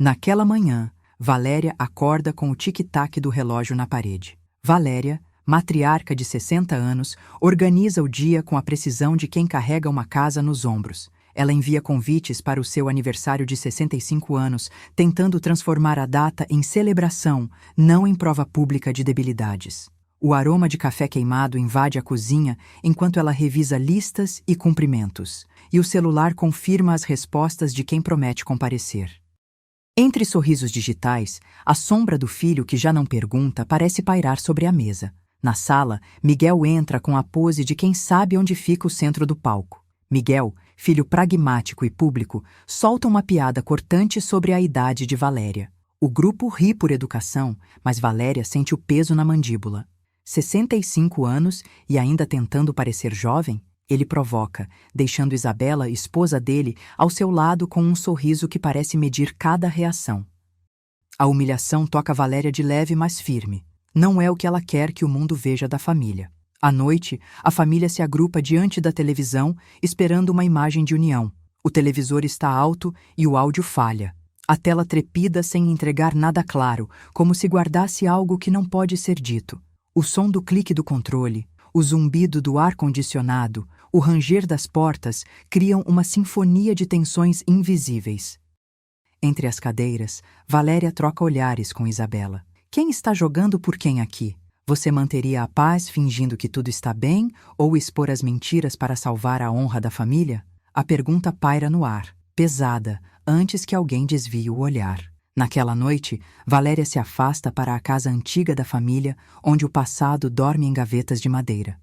Naquela manhã, Valéria acorda com o tic-tac do relógio na parede. Valéria, matriarca de 60 anos, organiza o dia com a precisão de quem carrega uma casa nos ombros. Ela envia convites para o seu aniversário de 65 anos, tentando transformar a data em celebração, não em prova pública de debilidades. O aroma de café queimado invade a cozinha enquanto ela revisa listas e cumprimentos, e o celular confirma as respostas de quem promete comparecer. Entre sorrisos digitais, a sombra do filho que já não pergunta parece pairar sobre a mesa. Na sala, Miguel entra com a pose de quem sabe onde fica o centro do palco. Miguel, filho pragmático e público, solta uma piada cortante sobre a idade de Valéria. O grupo ri por educação, mas Valéria sente o peso na mandíbula. 65 anos e ainda tentando parecer jovem? Ele provoca, deixando Isabela, esposa dele, ao seu lado com um sorriso que parece medir cada reação. A humilhação toca Valéria de leve, mas firme. Não é o que ela quer que o mundo veja da família. À noite, a família se agrupa diante da televisão, esperando uma imagem de união. O televisor está alto e o áudio falha. A tela trepida sem entregar nada claro, como se guardasse algo que não pode ser dito. O som do clique do controle, o zumbido do ar-condicionado, o ranger das portas criam uma sinfonia de tensões invisíveis. Entre as cadeiras, Valéria troca olhares com Isabela. Quem está jogando por quem aqui? Você manteria a paz fingindo que tudo está bem ou expor as mentiras para salvar a honra da família? A pergunta paira no ar, pesada, antes que alguém desvie o olhar. Naquela noite, Valéria se afasta para a casa antiga da família, onde o passado dorme em gavetas de madeira.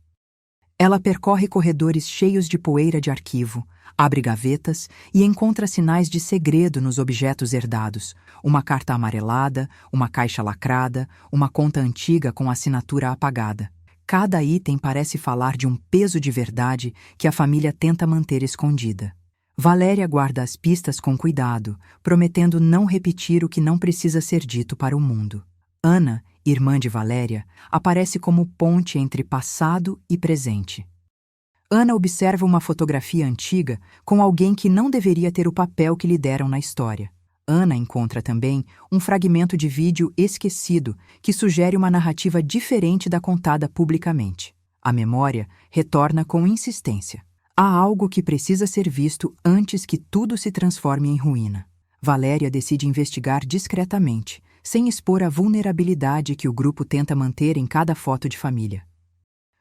Ela percorre corredores cheios de poeira de arquivo, abre gavetas e encontra sinais de segredo nos objetos herdados. Uma carta amarelada, uma caixa lacrada, uma conta antiga com assinatura apagada. Cada item parece falar de um peso de verdade que a família tenta manter escondida. Valéria guarda as pistas com cuidado, prometendo não repetir o que não precisa ser dito para o mundo. Ana, irmã de Valéria, aparece como ponte entre passado e presente. Ana observa uma fotografia antiga com alguém que não deveria ter o papel que lhe deram na história. Ana encontra também um fragmento de vídeo esquecido que sugere uma narrativa diferente da contada publicamente. A memória retorna com insistência. Há algo que precisa ser visto antes que tudo se transforme em ruína. Valéria decide investigar discretamente, sem expor a vulnerabilidade que o grupo tenta manter em cada foto de família.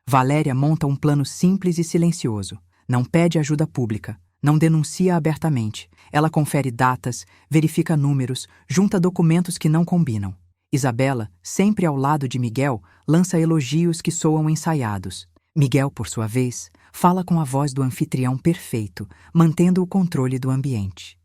Valéria monta um plano simples e silencioso. Não pede ajuda pública, não denuncia abertamente. Ela confere datas, verifica números, junta documentos que não combinam. Isabela, sempre ao lado de Miguel, lança elogios que soam ensaiados. Miguel, por sua vez, fala com a voz do anfitrião perfeito, mantendo o controle do ambiente.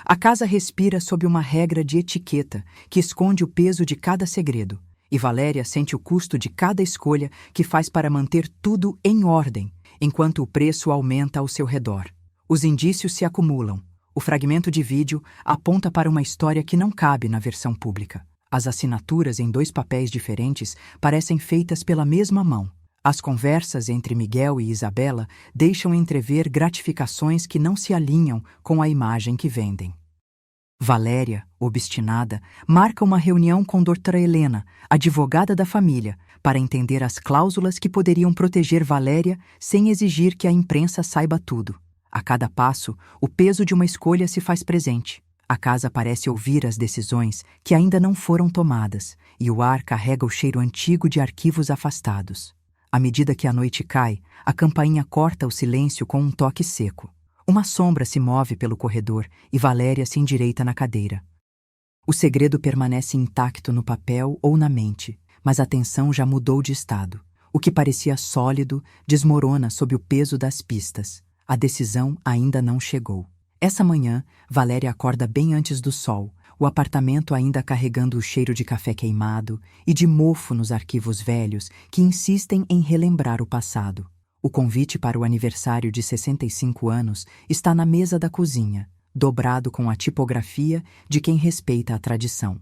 A casa respira sob uma regra de etiqueta que esconde o peso de cada segredo, e Valéria sente o custo de cada escolha que faz para manter tudo em ordem, enquanto o preço aumenta ao seu redor. Os indícios se acumulam. O fragmento de vídeo aponta para uma história que não cabe na versão pública. As assinaturas em 2 papéis diferentes parecem feitas pela mesma mão. As conversas entre Miguel e Isabela deixam entrever gratificações que não se alinham com a imagem que vendem. Valéria, obstinada, marca uma reunião com Doutora Helena, advogada da família, para entender as cláusulas que poderiam proteger Valéria sem exigir que a imprensa saiba tudo. A cada passo, o peso de uma escolha se faz presente. A casa parece ouvir as decisões que ainda não foram tomadas, e o ar carrega o cheiro antigo de arquivos afastados. À medida que a noite cai, a campainha corta o silêncio com um toque seco. Uma sombra se move pelo corredor e Valéria se endireita na cadeira. O segredo permanece intacto no papel ou na mente, mas a tensão já mudou de estado. O que parecia sólido desmorona sob o peso das pistas. A decisão ainda não chegou. Essa manhã, Valéria acorda bem antes do sol, o apartamento ainda carregando o cheiro de café queimado e de mofo nos arquivos velhos que insistem em relembrar o passado. O convite para o aniversário de 65 anos está na mesa da cozinha, dobrado com a tipografia de quem respeita a tradição.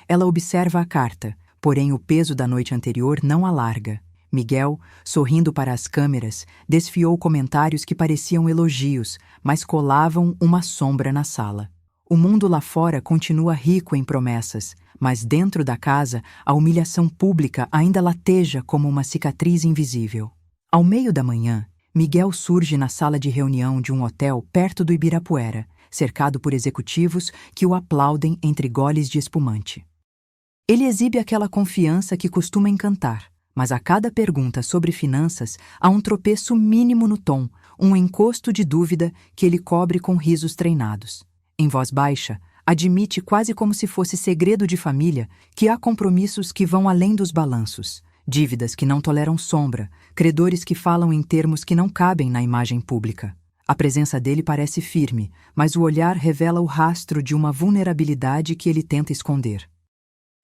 Ela observa a carta, porém o peso da noite anterior não a larga. Miguel, sorrindo para as câmeras, desfiou comentários que pareciam elogios, mas colavam uma sombra na sala. O mundo lá fora continua rico em promessas, mas dentro da casa a humilhação pública ainda lateja como uma cicatriz invisível. Ao meio da manhã, Miguel surge na sala de reunião de um hotel perto do Ibirapuera, cercado por executivos que o aplaudem entre goles de espumante. Ele exibe aquela confiança que costuma encantar, mas a cada pergunta sobre finanças há um tropeço mínimo no tom, um encosto de dúvida que ele cobre com risos treinados. Em voz baixa, admite quase como se fosse segredo de família que há compromissos que vão além dos balanços, dívidas que não toleram sombra, credores que falam em termos que não cabem na imagem pública. A presença dele parece firme, mas o olhar revela o rastro de uma vulnerabilidade que ele tenta esconder.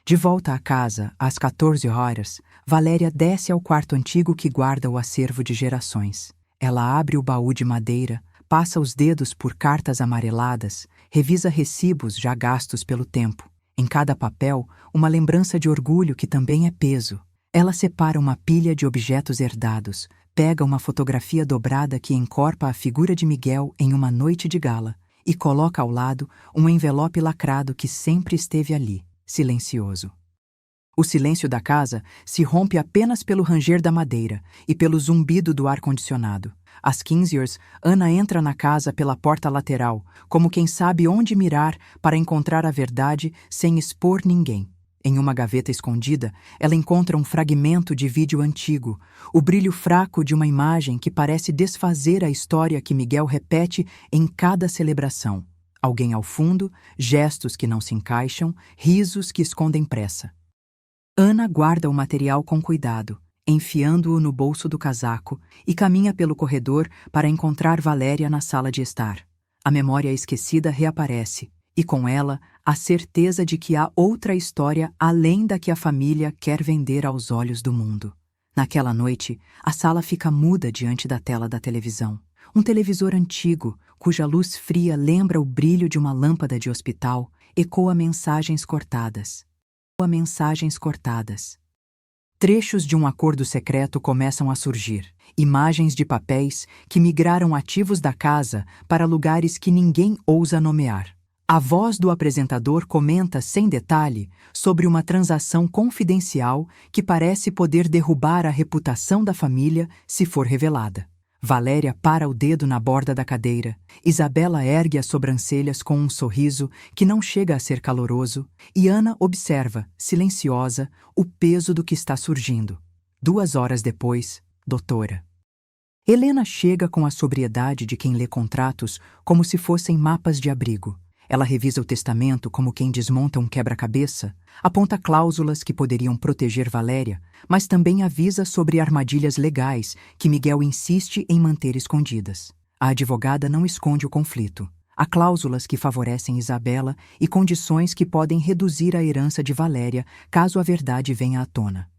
De volta à casa, às 14 horas, Valéria desce ao quarto antigo que guarda o acervo de gerações. Ela abre o baú de madeira, passa os dedos por cartas amareladas, revisa recibos já gastos pelo tempo. Em cada papel, uma lembrança de orgulho que também é peso. Ela separa uma pilha de objetos herdados, pega uma fotografia dobrada que encorpa a figura de Miguel em uma noite de gala e coloca ao lado um envelope lacrado que sempre esteve ali, silencioso. O silêncio da casa se rompe apenas pelo ranger da madeira e pelo zumbido do ar-condicionado. Às 15 horas, Ana entra na casa pela porta lateral, como quem sabe onde mirar para encontrar a verdade sem expor ninguém. Em uma gaveta escondida, ela encontra um fragmento de vídeo antigo, o brilho fraco de uma imagem que parece desfazer a história que Miguel repete em cada celebração. Alguém ao fundo, gestos que não se encaixam, risos que escondem pressa. Ana guarda o material com cuidado, enfiando-o no bolso do casaco, e caminha pelo corredor para encontrar Valéria na sala de estar. A memória esquecida reaparece, e com ela a certeza de que há outra história além da que a família quer vender aos olhos do mundo. Naquela noite, a sala fica muda diante da tela da televisão. Um televisor antigo, cuja luz fria lembra o brilho de uma lâmpada de hospital, ecoa mensagens cortadas. Trechos de um acordo secreto começam a surgir, imagens de papéis que migraram ativos da casa para lugares que ninguém ousa nomear. A voz do apresentador comenta sem detalhe sobre uma transação confidencial que parece poder derrubar a reputação da família se for revelada. Valéria para o dedo na borda da cadeira, Isabela ergue as sobrancelhas com um sorriso que não chega a ser caloroso, e Ana observa, silenciosa, o peso do que está surgindo. 2 horas depois, doutora. Helena chega com a sobriedade de quem lê contratos como se fossem mapas de abrigo. Ela revisa o testamento como quem desmonta um quebra-cabeça, aponta cláusulas que poderiam proteger Valéria, mas também avisa sobre armadilhas legais que Miguel insiste em manter escondidas. A advogada não esconde o conflito. Há cláusulas que favorecem Isabela e condições que podem reduzir a herança de Valéria caso a verdade venha à tona.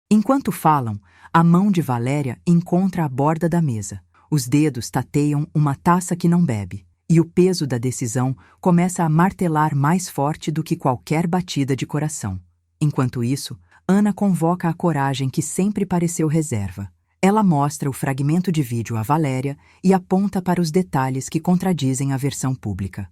Enquanto falam, a mão de Valéria encontra a borda da mesa. Os dedos tateiam uma taça que não bebe. E o peso da decisão começa a martelar mais forte do que qualquer batida de coração. Enquanto isso, Ana convoca a coragem que sempre pareceu reserva. Ela mostra o fragmento de vídeo a Valéria e aponta para os detalhes que contradizem a versão pública.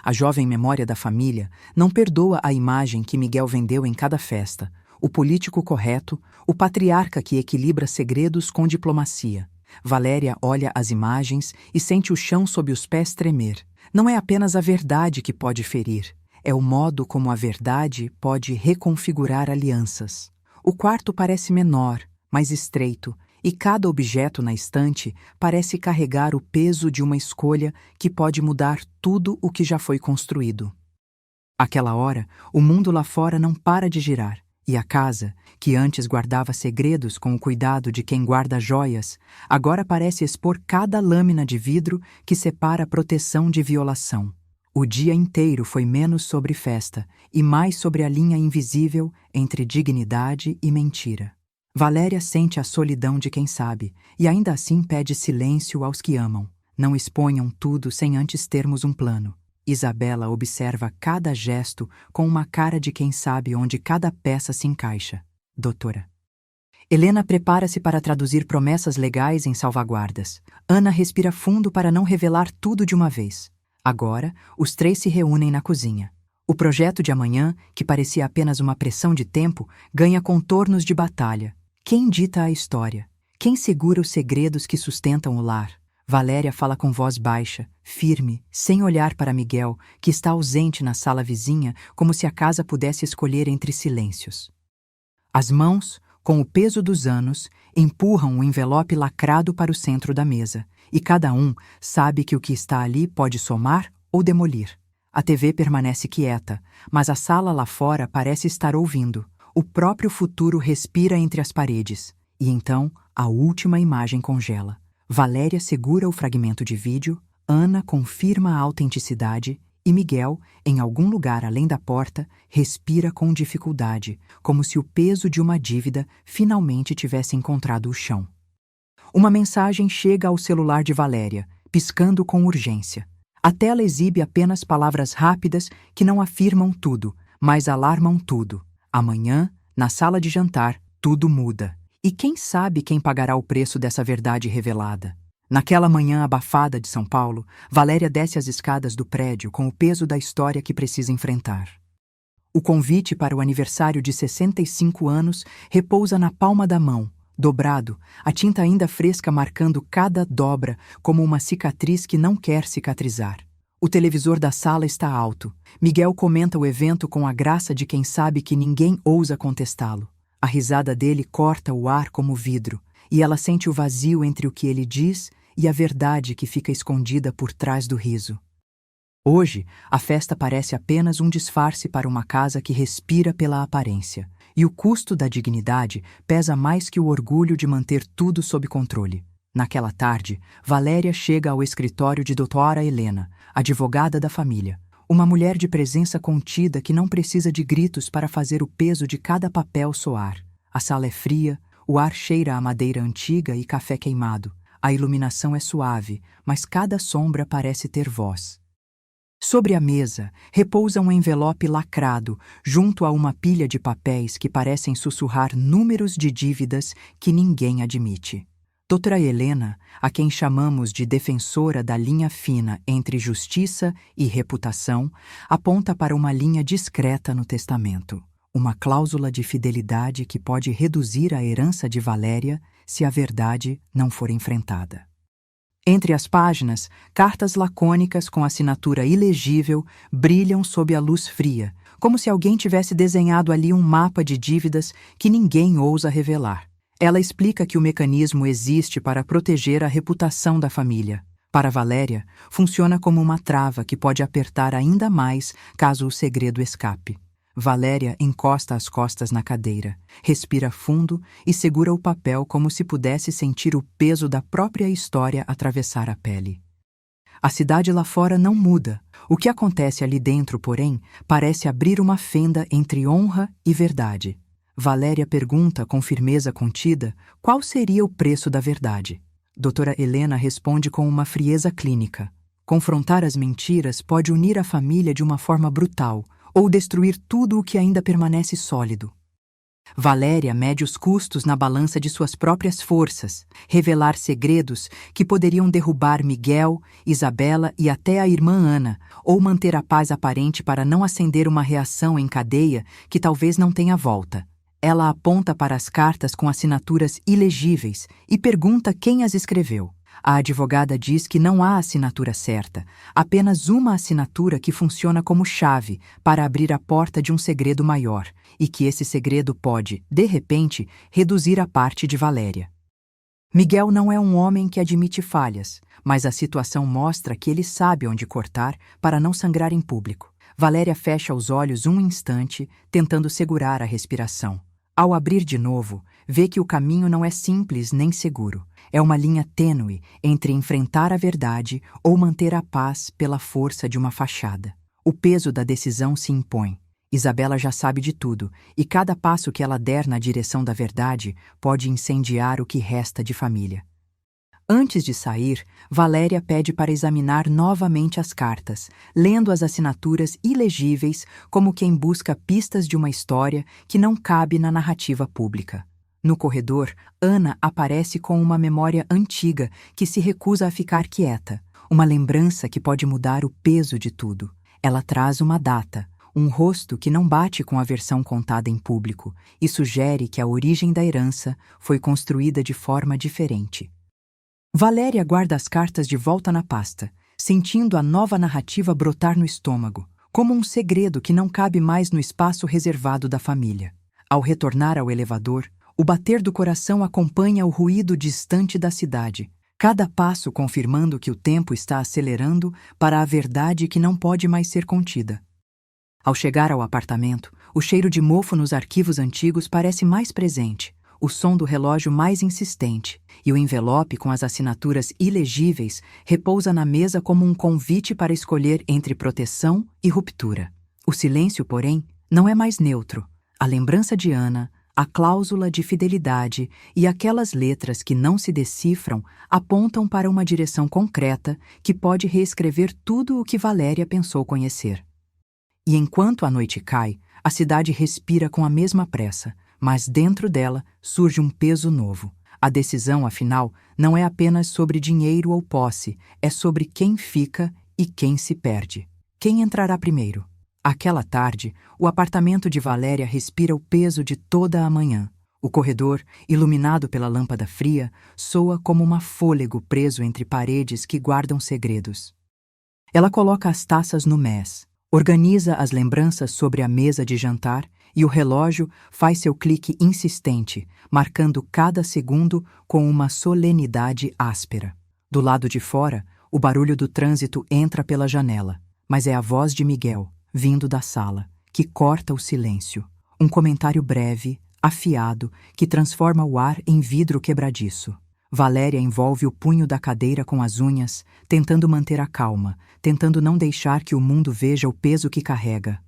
A jovem memória da família não perdoa a imagem que Miguel vendeu em cada festa, o político correto, o patriarca que equilibra segredos com diplomacia. Valéria olha as imagens e sente o chão sob os pés tremer. Não é apenas a verdade que pode ferir, é o modo como a verdade pode reconfigurar alianças. O quarto parece menor, mais estreito, e cada objeto na estante parece carregar o peso de uma escolha que pode mudar tudo o que já foi construído. Àquela hora, o mundo lá fora não para de girar. E a casa, que antes guardava segredos com o cuidado de quem guarda joias, agora parece expor cada lâmina de vidro que separa a proteção de violação. O dia inteiro foi menos sobre festa e mais sobre a linha invisível entre dignidade e mentira. Valéria sente a solidão de quem sabe e ainda assim pede silêncio aos que amam. Não exponham tudo sem antes termos um plano. Isabela observa cada gesto com uma cara de quem sabe onde cada peça se encaixa. Doutora. Helena prepara-se para traduzir promessas legais em salvaguardas. Ana respira fundo para não revelar tudo de uma vez. Agora, os três se reúnem na cozinha. O projeto de amanhã, que parecia apenas uma pressão de tempo, ganha contornos de batalha. Quem dita a história? Quem segura os segredos que sustentam o lar? Valéria fala com voz baixa, firme, sem olhar para Miguel, que está ausente na sala vizinha, como se a casa pudesse escolher entre silêncios. As mãos, com o peso dos anos, empurram o envelope lacrado para o centro da mesa, e cada um sabe que o que está ali pode somar ou demolir. A TV permanece quieta, mas a sala lá fora parece estar ouvindo. O próprio futuro respira entre as paredes, e então a última imagem congela. Valéria segura o fragmento de vídeo, Ana confirma a autenticidade e Miguel, em algum lugar além da porta, respira com dificuldade, como se o peso de uma dívida finalmente tivesse encontrado o chão. Uma mensagem chega ao celular de Valéria, piscando com urgência. A tela exibe apenas palavras rápidas que não afirmam tudo, mas alarmam tudo. Amanhã, na sala de jantar, tudo muda. E quem sabe quem pagará o preço dessa verdade revelada? Naquela manhã abafada de São Paulo, Valéria desce as escadas do prédio com o peso da história que precisa enfrentar. O convite para o aniversário de 65 anos repousa na palma da mão, dobrado, a tinta ainda fresca marcando cada dobra como uma cicatriz que não quer cicatrizar. O televisor da sala está alto. Miguel comenta o evento com a graça de quem sabe que ninguém ousa contestá-lo. A risada dele corta o ar como vidro, e ela sente o vazio entre o que ele diz e a verdade que fica escondida por trás do riso. Hoje, a festa parece apenas um disfarce para uma casa que respira pela aparência, e o custo da dignidade pesa mais que o orgulho de manter tudo sob controle. Naquela tarde, Valéria chega ao escritório de doutora Helena, advogada da família. Uma mulher de presença contida que não precisa de gritos para fazer o peso de cada papel soar. A sala é fria, o ar cheira a madeira antiga e café queimado. A iluminação é suave, mas cada sombra parece ter voz. Sobre a mesa, repousa um envelope lacrado, junto a uma pilha de papéis que parecem sussurrar números de dívidas que ninguém admite. Doutora Helena, a quem chamamos de defensora da linha fina entre justiça e reputação, aponta para uma linha discreta no testamento, uma cláusula de fidelidade que pode reduzir a herança de Valéria se a verdade não for enfrentada. Entre as páginas, cartas lacônicas com assinatura ilegível brilham sob a luz fria, como se alguém tivesse desenhado ali um mapa de dívidas que ninguém ousa revelar. Ela explica que o mecanismo existe para proteger a reputação da família. Para Valéria, funciona como uma trava que pode apertar ainda mais caso o segredo escape. Valéria encosta as costas na cadeira, respira fundo e segura o papel como se pudesse sentir o peso da própria história atravessar a pele. A cidade lá fora não muda. O que acontece ali dentro, porém, parece abrir uma fenda entre honra e verdade. Valéria pergunta com firmeza contida qual seria o preço da verdade. Doutora Helena responde com uma frieza clínica. Confrontar as mentiras pode unir a família de uma forma brutal ou destruir tudo o que ainda permanece sólido. Valéria mede os custos na balança de suas próprias forças, revelar segredos que poderiam derrubar Miguel, Isabela e até a irmã Ana, ou manter a paz aparente para não acender uma reação em cadeia que talvez não tenha volta. Ela aponta para as cartas com assinaturas ilegíveis e pergunta quem as escreveu. A advogada diz que não há assinatura certa, apenas uma assinatura que funciona como chave para abrir a porta de um segredo maior, e que esse segredo pode, de repente, reduzir a parte de Valéria. Miguel não é um homem que admite falhas, mas a situação mostra que ele sabe onde cortar para não sangrar em público. Valéria fecha os olhos um instante, tentando segurar a respiração. Ao abrir de novo, vê que o caminho não é simples nem seguro. É uma linha tênue entre enfrentar a verdade ou manter a paz pela força de uma fachada. O peso da decisão se impõe. Isabela já sabe de tudo, e cada passo que ela der na direção da verdade pode incendiar o que resta de família. Antes de sair, Valéria pede para examinar novamente as cartas, lendo as assinaturas ilegíveis como quem busca pistas de uma história que não cabe na narrativa pública. No corredor, Ana aparece com uma memória antiga que se recusa a ficar quieta. uma lembrança que pode mudar o peso de tudo. Ela traz uma data, um rosto que não bate com a versão contada em público e sugere que a origem da herança foi construída de forma diferente. Valéria guarda as cartas de volta na pasta, sentindo a nova narrativa brotar no estômago, como um segredo que não cabe mais no espaço reservado da família. Ao retornar ao elevador, o bater do coração acompanha o ruído distante da cidade, cada passo confirmando que o tempo está acelerando para a verdade que não pode mais ser contida. Ao chegar ao apartamento, o cheiro de mofo nos arquivos antigos parece mais presente, o som do relógio mais insistente, e o envelope com as assinaturas ilegíveis repousa na mesa como um convite para escolher entre proteção e ruptura. O silêncio, porém, não é mais neutro. A lembrança de Ana, a cláusula de fidelidade e aquelas letras que não se decifram apontam para uma direção concreta que pode reescrever tudo o que Valéria pensou conhecer. E enquanto a noite cai, a cidade respira com a mesma pressa, mas dentro dela surge um peso novo. A decisão, afinal, não é apenas sobre dinheiro ou posse, é sobre quem fica e quem se perde. Quem entrará primeiro? Aquela tarde, o apartamento de Valéria respira o peso de toda a manhã. O corredor, iluminado pela lâmpada fria, soa como um fôlego preso entre paredes que guardam segredos. Ela coloca as taças no mess, organiza as lembranças sobre a mesa de jantar e o relógio faz seu clique insistente, marcando cada segundo com uma solenidade áspera. Do lado de fora, o barulho do trânsito entra pela janela, mas é a voz de Miguel, vindo da sala, que corta o silêncio. Um comentário breve, afiado, que transforma o ar em vidro quebradiço. Valéria envolve o punho da cadeira com as unhas, tentando manter a calma, tentando não deixar que o mundo veja o peso que carrega.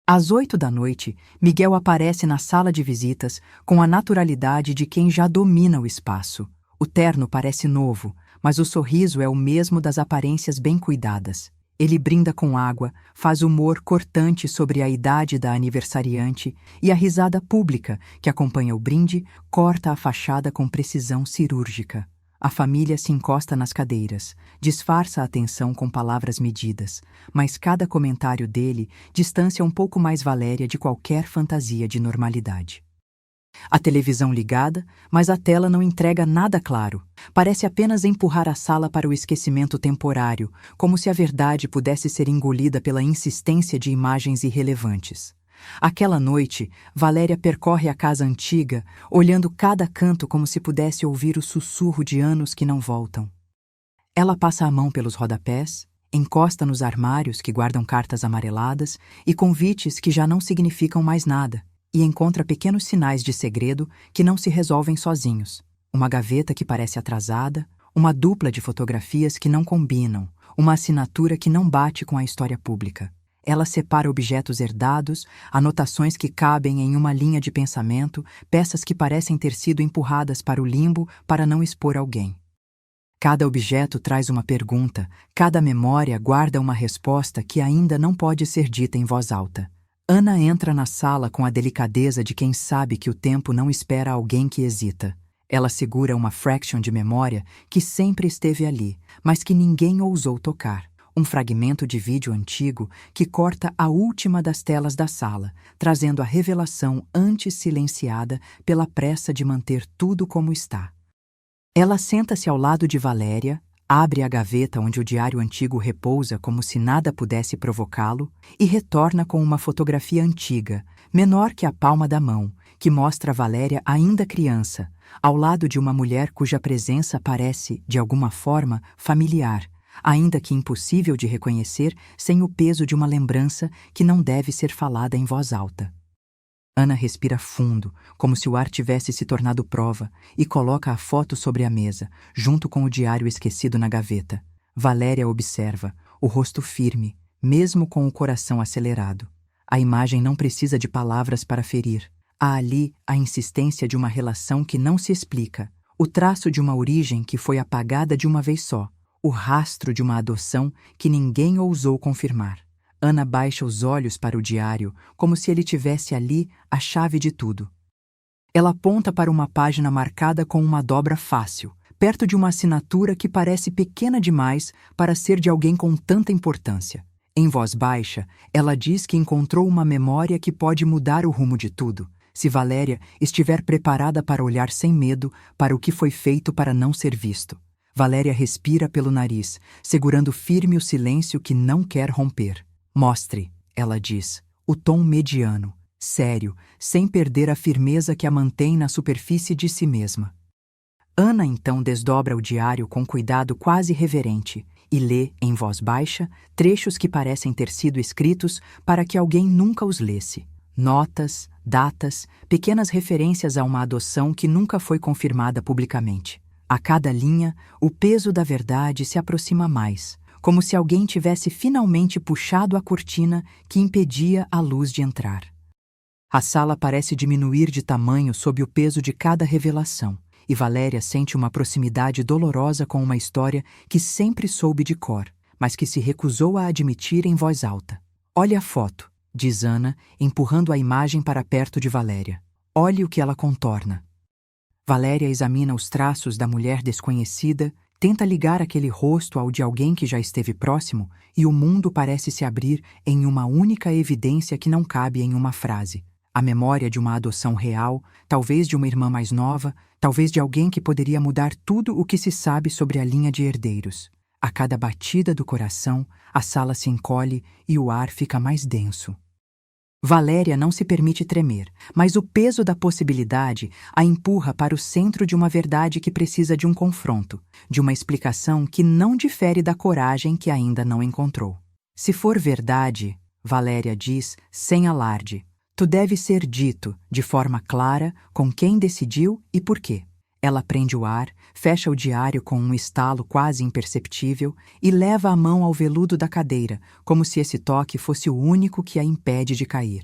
Às 8 da noite, Miguel aparece na sala de visitas com a naturalidade de quem já domina o espaço. O terno parece novo, mas o sorriso é o mesmo das aparências bem cuidadas. Ele brinda com água, faz humor cortante sobre a idade da aniversariante e a risada pública, que acompanha o brinde, corta a fachada com precisão cirúrgica. A família se encosta nas cadeiras, disfarça a atenção com palavras medidas, mas cada comentário dele distancia um pouco mais Valéria de qualquer fantasia de normalidade. A televisão ligada, mas a tela não entrega nada claro. Parece apenas empurrar a sala para o esquecimento temporário, como se a verdade pudesse ser engolida pela insistência de imagens irrelevantes. Aquela noite, Valéria percorre a casa antiga, olhando cada canto como se pudesse ouvir o sussurro de anos que não voltam. Ela passa a mão pelos rodapés, encosta nos armários que guardam cartas amareladas e convites que já não significam mais nada, e encontra pequenos sinais de segredo que não se resolvem sozinhos. Uma gaveta que parece atrasada, uma dupla de fotografias que não combinam, uma assinatura que não bate com a história pública. Ela separa objetos herdados, anotações que cabem em uma linha de pensamento, peças que parecem ter sido empurradas para o limbo para não expor alguém. Cada objeto traz uma pergunta, cada memória guarda uma resposta que ainda não pode ser dita em voz alta. Ana entra na sala com a delicadeza de quem sabe que o tempo não espera alguém que hesita. Ela segura uma fraction de memória que sempre esteve ali, mas que ninguém ousou tocar. Um fragmento de vídeo antigo que corta a última das telas da sala, trazendo a revelação antes silenciada pela pressa de manter tudo como está. Ela senta-se ao lado de Valéria, abre a gaveta onde o diário antigo repousa como se nada pudesse provocá-lo e retorna com uma fotografia antiga, menor que a palma da mão, que mostra Valéria ainda criança, ao lado de uma mulher cuja presença parece, de alguma forma, familiar, ainda que impossível de reconhecer sem o peso de uma lembrança que não deve ser falada em voz alta. Ana respira fundo, como se o ar tivesse se tornado prova, e coloca a foto sobre a mesa, junto com o diário esquecido na gaveta. Valéria observa, o rosto firme, mesmo com o coração acelerado. A imagem não precisa de palavras para ferir. Há ali a insistência de uma relação que não se explica, o traço de uma origem que foi apagada de uma vez só, o rastro de uma adoção que ninguém ousou confirmar. Ana baixa os olhos para o diário, como se ele tivesse ali a chave de tudo. Ela aponta para uma página marcada com uma dobra fácil, perto de uma assinatura que parece pequena demais para ser de alguém com tanta importância. Em voz baixa, ela diz que encontrou uma memória que pode mudar o rumo de tudo, se Valéria estiver preparada para olhar sem medo para o que foi feito para não ser visto. Valéria respira pelo nariz, segurando firme o silêncio que não quer romper. Mostre, ela diz, o tom mediano, sério, sem perder a firmeza que a mantém na superfície de si mesma. Ana então desdobra o diário com cuidado quase reverente e lê, em voz baixa, trechos que parecem ter sido escritos para que alguém nunca os lesse. Notas, datas, pequenas referências a uma adoção que nunca foi confirmada publicamente. A cada linha, o peso da verdade se aproxima mais, como se alguém tivesse finalmente puxado a cortina que impedia a luz de entrar. A sala parece diminuir de tamanho sob o peso de cada revelação, e Valéria sente uma proximidade dolorosa com uma história que sempre soube de cor, mas que se recusou a admitir em voz alta. Olhe a foto, diz Ana, empurrando a imagem para perto de Valéria. Olhe o que ela contorna. Valéria examina os traços da mulher desconhecida, tenta ligar aquele rosto ao de alguém que já esteve próximo, e o mundo parece se abrir em uma única evidência que não cabe em uma frase. A memória de uma adoção real, talvez de uma irmã mais nova, talvez de alguém que poderia mudar tudo o que se sabe sobre a linha de herdeiros. A cada batida do coração, a sala se encolhe e o ar fica mais denso. Valéria não se permite tremer, mas o peso da possibilidade a empurra para o centro de uma verdade que precisa de um confronto, de uma explicação que não difere da coragem que ainda não encontrou. Se for verdade, Valéria diz, sem alarde, tu deve ser dito, de forma clara, com quem decidiu e por quê. Ela prende o ar, fecha o diário com um estalo quase imperceptível e leva a mão ao veludo da cadeira, como se esse toque fosse o único que a impede de cair.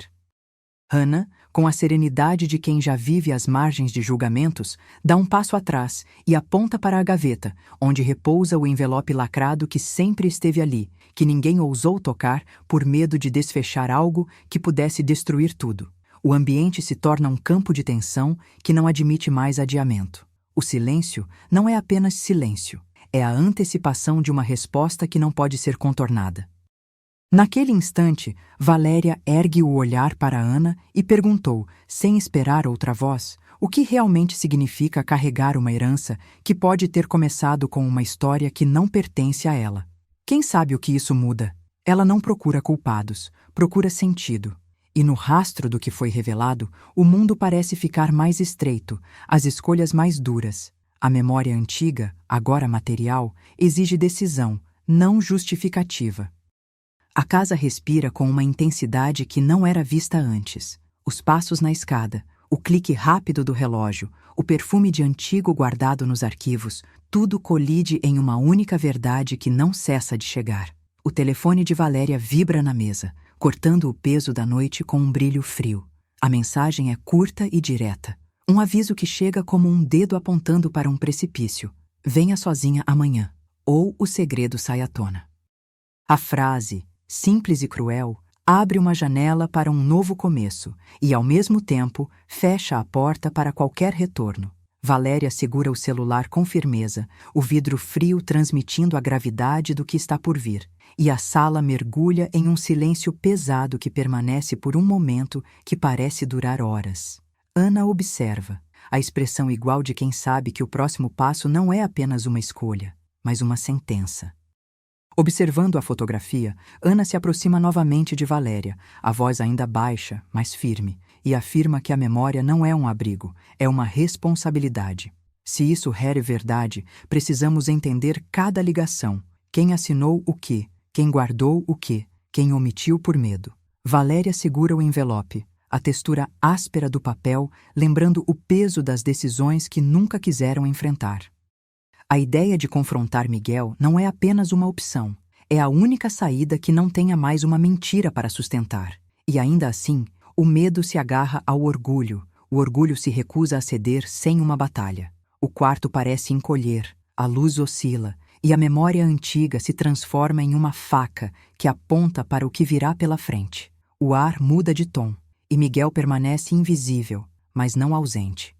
Hannah, com a serenidade de quem já vive às margens de julgamentos, dá um passo atrás e aponta para a gaveta, onde repousa o envelope lacrado que sempre esteve ali, que ninguém ousou tocar por medo de desfechar algo que pudesse destruir tudo. O ambiente se torna um campo de tensão que não admite mais adiamento. O silêncio não é apenas silêncio, é a antecipação de uma resposta que não pode ser contornada. Naquele instante, Valéria ergue o olhar para Ana e perguntou, sem esperar outra voz, o que realmente significa carregar uma herança que pode ter começado com uma história que não pertence a ela. Quem sabe o que isso muda? Ela não procura culpados, procura sentido. E no rastro do que foi revelado, o mundo parece ficar mais estreito, as escolhas mais duras. A memória antiga, agora material, exige decisão, não justificativa. A casa respira com uma intensidade que não era vista antes. Os passos na escada, o clique rápido do relógio, o perfume de antigo guardado nos arquivos, tudo colide em uma única verdade que não cessa de chegar. O telefone de Valéria vibra na mesa, cortando o peso da noite com um brilho frio. A mensagem é curta e direta. Um aviso que chega como um dedo apontando para um precipício. Venha sozinha amanhã, ou o segredo sai à tona. A frase, simples e cruel, abre uma janela para um novo começo e, ao mesmo tempo, fecha a porta para qualquer retorno. Valéria segura o celular com firmeza, o vidro frio transmitindo a gravidade do que está por vir, e a sala mergulha em um silêncio pesado que permanece por um momento que parece durar horas. Ana observa, a expressão igual de quem sabe que o próximo passo não é apenas uma escolha, mas uma sentença. Observando a fotografia, Ana se aproxima novamente de Valéria, a voz ainda baixa, mas firme, e afirma que a memória não é um abrigo, é uma responsabilidade. Se isso é verdade, precisamos entender cada ligação, quem assinou o quê, quem guardou o quê, quem omitiu por medo. Valéria segura o envelope, a textura áspera do papel, lembrando o peso das decisões que nunca quiseram enfrentar. A ideia de confrontar Miguel não é apenas uma opção, é a única saída que não tenha mais uma mentira para sustentar. E ainda assim, o medo se agarra ao orgulho, o orgulho se recusa a ceder sem uma batalha. O quarto parece encolher, a luz oscila, e a memória antiga se transforma em uma faca que aponta para o que virá pela frente. O ar muda de tom, e Miguel permanece invisível, mas não ausente.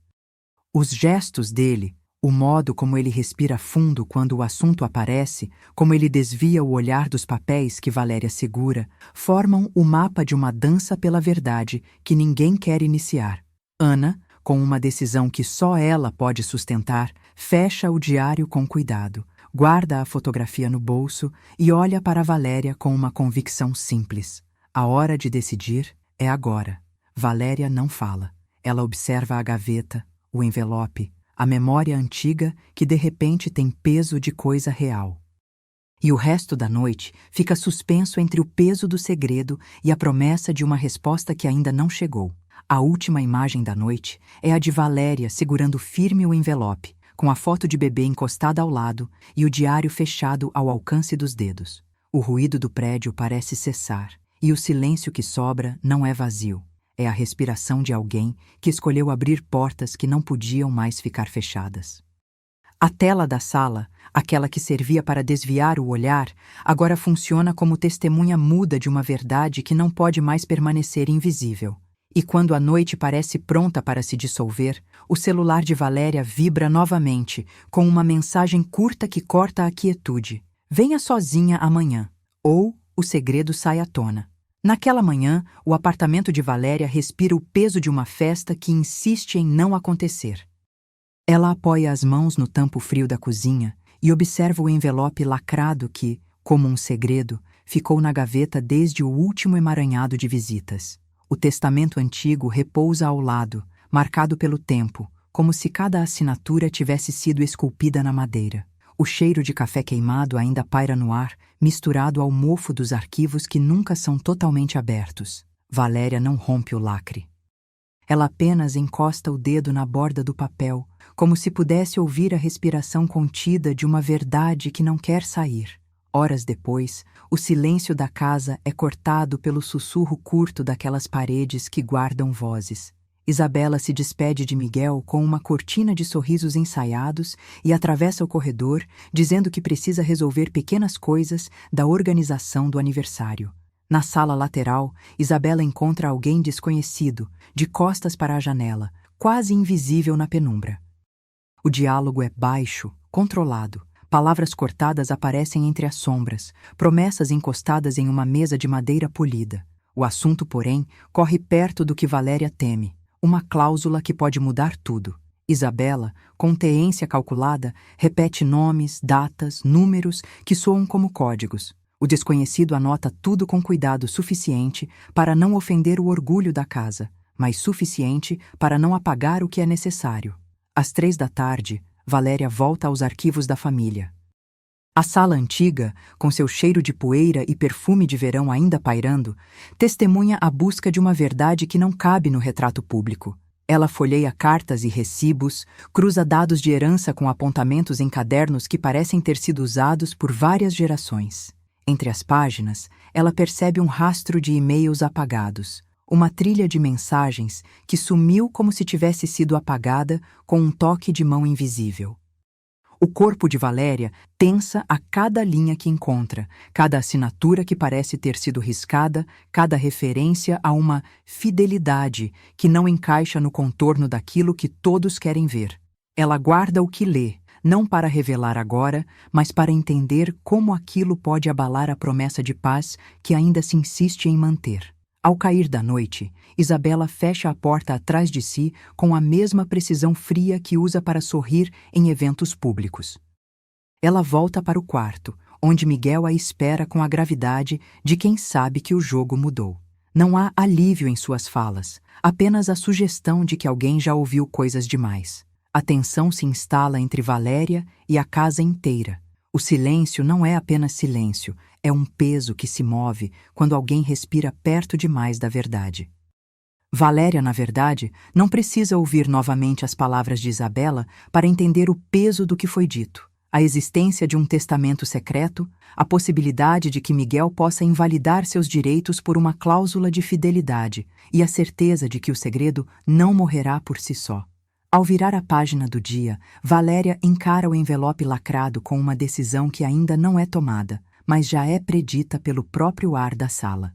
Os gestos dele, O modo como ele respira fundo quando o assunto aparece, como ele desvia o olhar dos papéis que Valéria segura, formam o mapa de uma dança pela verdade que ninguém quer iniciar. Ana, com uma decisão que só ela pode sustentar, fecha o diário com cuidado, guarda a fotografia no bolso e olha para Valéria com uma convicção simples. A hora de decidir é agora. Valéria não fala. Ela observa a gaveta, o envelope, a memória antiga que de repente tem peso de coisa real. E o resto da noite fica suspenso entre o peso do segredo e a promessa de uma resposta que ainda não chegou. A última imagem da noite é a de Valéria segurando firme o envelope, com a foto de bebê encostada ao lado e o diário fechado ao alcance dos dedos. O ruído do prédio parece cessar, e o silêncio que sobra não é vazio. É a respiração de alguém que escolheu abrir portas que não podiam mais ficar fechadas. A tela da sala, aquela que servia para desviar o olhar, agora funciona como testemunha muda de uma verdade que não pode mais permanecer invisível. E quando a noite parece pronta para se dissolver, o celular de Valéria vibra novamente, com uma mensagem curta que corta a quietude. Venha sozinha amanhã. Ou o segredo sai à tona. Naquela manhã, o apartamento de Valéria respira o peso de uma festa que insiste em não acontecer. Ela apoia as mãos no tampo frio da cozinha e observa o envelope lacrado que, como um segredo, ficou na gaveta desde o último emaranhado de visitas. O testamento antigo repousa ao lado, marcado pelo tempo, como se cada assinatura tivesse sido esculpida na madeira. O cheiro de café queimado ainda paira no ar, misturado ao mofo dos arquivos que nunca são totalmente abertos. Valéria não rompe o lacre. Ela apenas encosta o dedo na borda do papel, como se pudesse ouvir a respiração contida de uma verdade que não quer sair. Horas depois, o silêncio da casa é cortado pelo sussurro curto daquelas paredes que guardam vozes. Isabela se despede de Miguel com uma cortina de sorrisos ensaiados e atravessa o corredor, dizendo que precisa resolver pequenas coisas da organização do aniversário. Na sala lateral, Isabela encontra alguém desconhecido, de costas para a janela, quase invisível na penumbra. O diálogo é baixo, controlado. Palavras cortadas aparecem entre as sombras, promessas encostadas em uma mesa de madeira polida. O assunto, porém, corre perto do que Valéria teme. Uma cláusula que pode mudar tudo. Isabela, com teência calculada, repete nomes, datas, números que soam como códigos. O desconhecido anota tudo com cuidado suficiente para não ofender o orgulho da casa, mas suficiente para não apagar o que é necessário. Às 3 da tarde, Valéria volta aos arquivos da família. A sala antiga, com seu cheiro de poeira e perfume de verão ainda pairando, testemunha a busca de uma verdade que não cabe no retrato público. Ela folheia cartas e recibos, cruza dados de herança com apontamentos em cadernos que parecem ter sido usados por várias gerações. Entre as páginas, ela percebe um rastro de e-mails apagados, uma trilha de mensagens que sumiu como se tivesse sido apagada com um toque de mão invisível. O corpo de Valéria tensa a cada linha que encontra, cada assinatura que parece ter sido riscada, cada referência a uma fidelidade que não encaixa no contorno daquilo que todos querem ver. Ela guarda o que lê, não para revelar agora, mas para entender como aquilo pode abalar a promessa de paz que ainda se insiste em manter. Ao cair da noite, Isabela fecha a porta atrás de si com a mesma precisão fria que usa para sorrir em eventos públicos. Ela volta para o quarto, onde Miguel a espera com a gravidade de quem sabe que o jogo mudou. Não há alívio em suas falas, apenas a sugestão de que alguém já ouviu coisas demais. A tensão se instala entre Valéria e a casa inteira. O silêncio não é apenas silêncio, é um peso que se move quando alguém respira perto demais da verdade. Valéria, na verdade, não precisa ouvir novamente as palavras de Isabela para entender o peso do que foi dito. A existência de um testamento secreto, a possibilidade de que Miguel possa invalidar seus direitos por uma cláusula de fidelidade e a certeza de que o segredo não morrerá por si só. Ao virar a página do dia, Valéria encara o envelope lacrado com uma decisão que ainda não é tomada, mas já é predita pelo próprio ar da sala.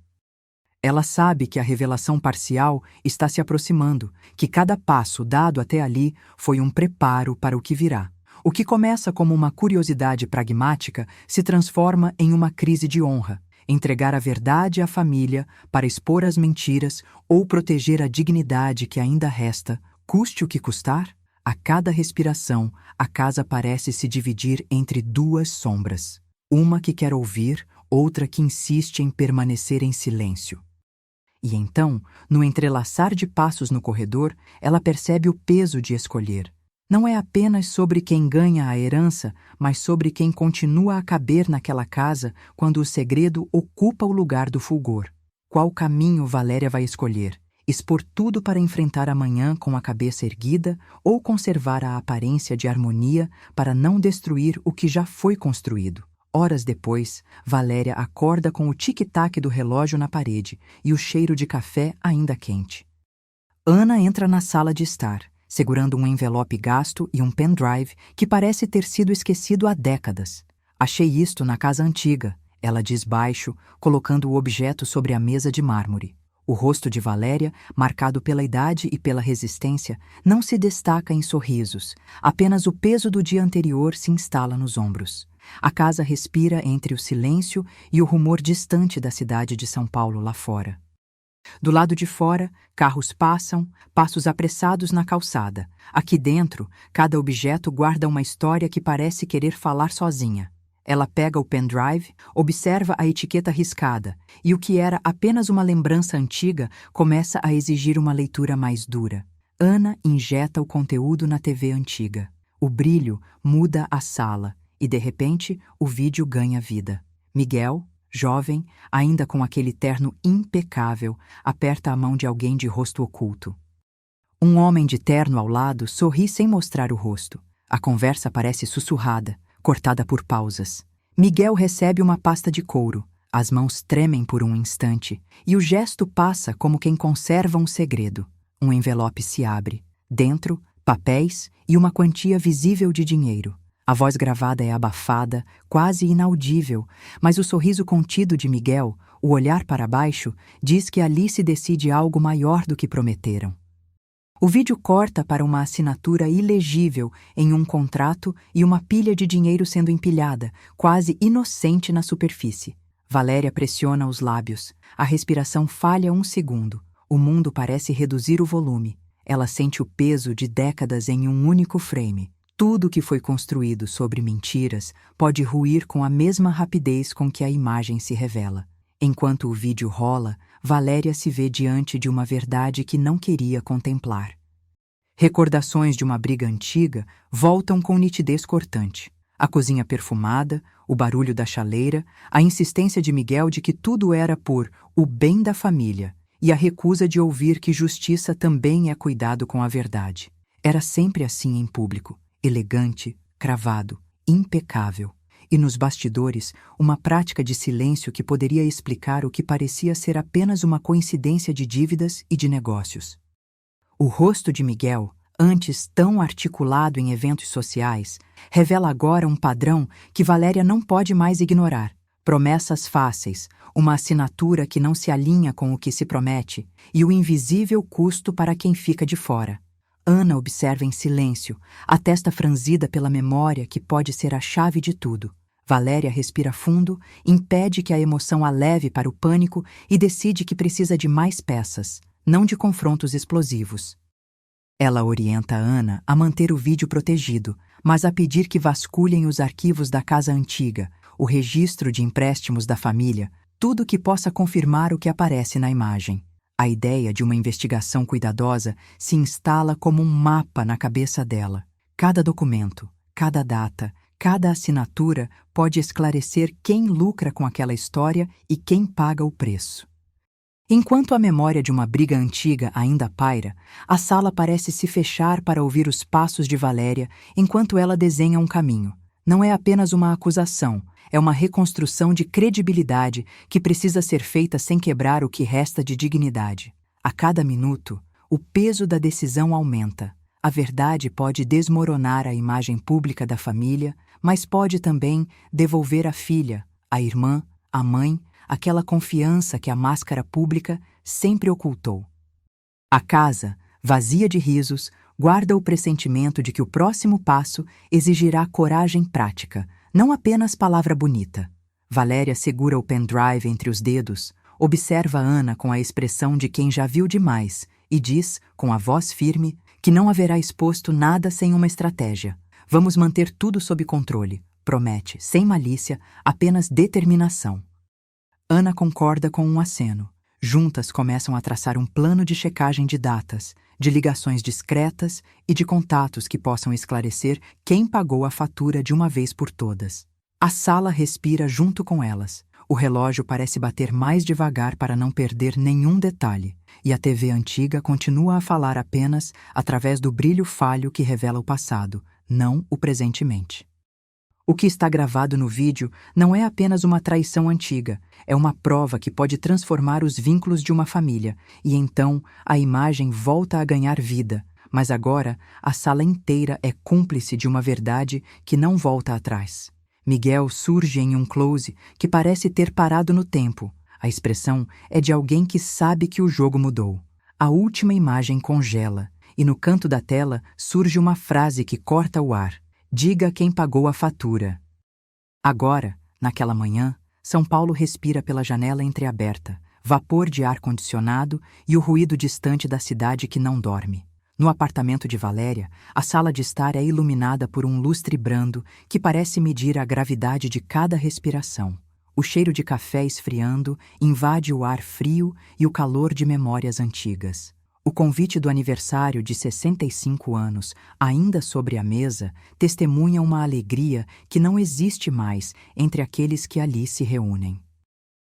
Ela sabe que a revelação parcial está se aproximando, que cada passo dado até ali foi um preparo para o que virá. O que começa como uma curiosidade pragmática se transforma em uma crise de honra. Entregar a verdade à família para expor as mentiras ou proteger a dignidade que ainda resta, custe o que custar? A cada respiração, a casa parece se dividir entre duas sombras. Uma que quer ouvir, outra que insiste em permanecer em silêncio. E então, no entrelaçar de passos no corredor, ela percebe o peso de escolher. Não é apenas sobre quem ganha a herança, mas sobre quem continua a caber naquela casa quando o segredo ocupa o lugar do fulgor. Qual caminho Valéria vai escolher? Expor tudo para enfrentar amanhã com a cabeça erguida ou conservar a aparência de harmonia para não destruir o que já foi construído? Horas depois, Valéria acorda com o tic-tac do relógio na parede e o cheiro de café ainda quente. Ana entra na sala de estar, segurando um envelope gasto e um pendrive que parece ter sido esquecido há décadas. Achei isto na casa antiga, ela diz baixo, colocando o objeto sobre a mesa de mármore. O rosto de Valéria, marcado pela idade e pela resistência, não se destaca em sorrisos, apenas o peso do dia anterior se instala nos ombros. A casa respira entre o silêncio e o rumor distante da cidade de São Paulo lá fora. Do lado de fora, carros passam, passos apressados na calçada. Aqui dentro, cada objeto guarda uma história que parece querer falar sozinha. Ela pega o pendrive, observa a etiqueta riscada, e o que era apenas uma lembrança antiga começa a exigir uma leitura mais dura. Ana injeta o conteúdo na TV antiga. O brilho muda a sala, e de repente o vídeo ganha vida. Miguel, jovem, ainda com aquele terno impecável, aperta a mão de alguém de rosto oculto. Um homem de terno ao lado sorri sem mostrar o rosto. A conversa parece sussurrada, cortada por pausas. Miguel recebe uma pasta de couro. As mãos tremem por um instante, e o gesto passa como quem conserva um segredo. Um envelope se abre. Dentro, papéis e uma quantia visível de dinheiro. A voz gravada é abafada, quase inaudível, mas o sorriso contido de Miguel, o olhar para baixo, diz que ali se decide algo maior do que prometeram. O vídeo corta para uma assinatura ilegível em um contrato e uma pilha de dinheiro sendo empilhada, quase inocente na superfície. Valéria pressiona os lábios. A respiração falha um segundo. O mundo parece reduzir o volume. Ela sente o peso de décadas em um único frame. Tudo que foi construído sobre mentiras pode ruir com a mesma rapidez com que a imagem se revela. Enquanto o vídeo rola, Valéria se vê diante de uma verdade que não queria contemplar. Recordações de uma briga antiga voltam com nitidez cortante. A cozinha perfumada, o barulho da chaleira, a insistência de Miguel de que tudo era por o bem da família e a recusa de ouvir que justiça também é cuidado com a verdade. Era sempre assim em público. Elegante, cravado, impecável. E nos bastidores, uma prática de silêncio que poderia explicar o que parecia ser apenas uma coincidência de dívidas e de negócios. O rosto de Miguel, antes tão articulado em eventos sociais, revela agora um padrão que Valéria não pode mais ignorar. Promessas fáceis, uma assinatura que não se alinha com o que se promete e o invisível custo para quem fica de fora. Ana observa em silêncio, a testa franzida pela memória que pode ser a chave de tudo. Valéria respira fundo, impede que a emoção a leve para o pânico e decide que precisa de mais peças, não de confrontos explosivos. Ela orienta Ana a manter o vídeo protegido, mas a pedir que vasculhem os arquivos da casa antiga, o registro de empréstimos da família, tudo que possa confirmar o que aparece na imagem. A ideia de uma investigação cuidadosa se instala como um mapa na cabeça dela. Cada documento, cada data, cada assinatura pode esclarecer quem lucra com aquela história e quem paga o preço. Enquanto a memória de uma briga antiga ainda paira, a sala parece se fechar para ouvir os passos de Valéria enquanto ela desenha um caminho. Não é apenas uma acusação, é uma reconstrução de credibilidade que precisa ser feita sem quebrar o que resta de dignidade. A cada minuto, o peso da decisão aumenta. A verdade pode desmoronar a imagem pública da família, mas pode também devolver à filha, à irmã, à mãe, aquela confiança que a máscara pública sempre ocultou. A casa, vazia de risos, Guarda o pressentimento de que o próximo passo exigirá coragem prática, não apenas palavra bonita. Valéria segura o pendrive entre os dedos, observa Ana com a expressão de quem já viu demais e diz, com a voz firme, que não haverá exposto nada sem uma estratégia. Vamos manter tudo sob controle, promete, sem malícia, apenas determinação. Ana concorda com um aceno. Juntas começam a traçar um plano de checagem de datas, de ligações discretas e de contatos que possam esclarecer quem pagou a fatura de uma vez por todas. A sala respira junto com elas. O relógio parece bater mais devagar para não perder nenhum detalhe, e a TV antiga continua a falar apenas através do brilho falho que revela o passado, não o presentemente. O que está gravado no vídeo não é apenas uma traição antiga, é uma prova que pode transformar os vínculos de uma família, e então a imagem volta a ganhar vida, mas agora a sala inteira é cúmplice de uma verdade que não volta atrás. Miguel surge em um close que parece ter parado no tempo. A expressão é de alguém que sabe que o jogo mudou. A última imagem congela, e no canto da tela surge uma frase que corta o ar. Diga quem pagou a fatura. Agora, naquela manhã, São Paulo respira pela janela entreaberta, vapor de ar-condicionado e o ruído distante da cidade que não dorme. No apartamento de Valéria, a sala de estar é iluminada por um lustre brando que parece medir a gravidade de cada respiração. O cheiro de café esfriando invade o ar frio e o calor de memórias antigas. O convite do aniversário de 65 anos, ainda sobre a mesa, testemunha uma alegria que não existe mais entre aqueles que ali se reúnem.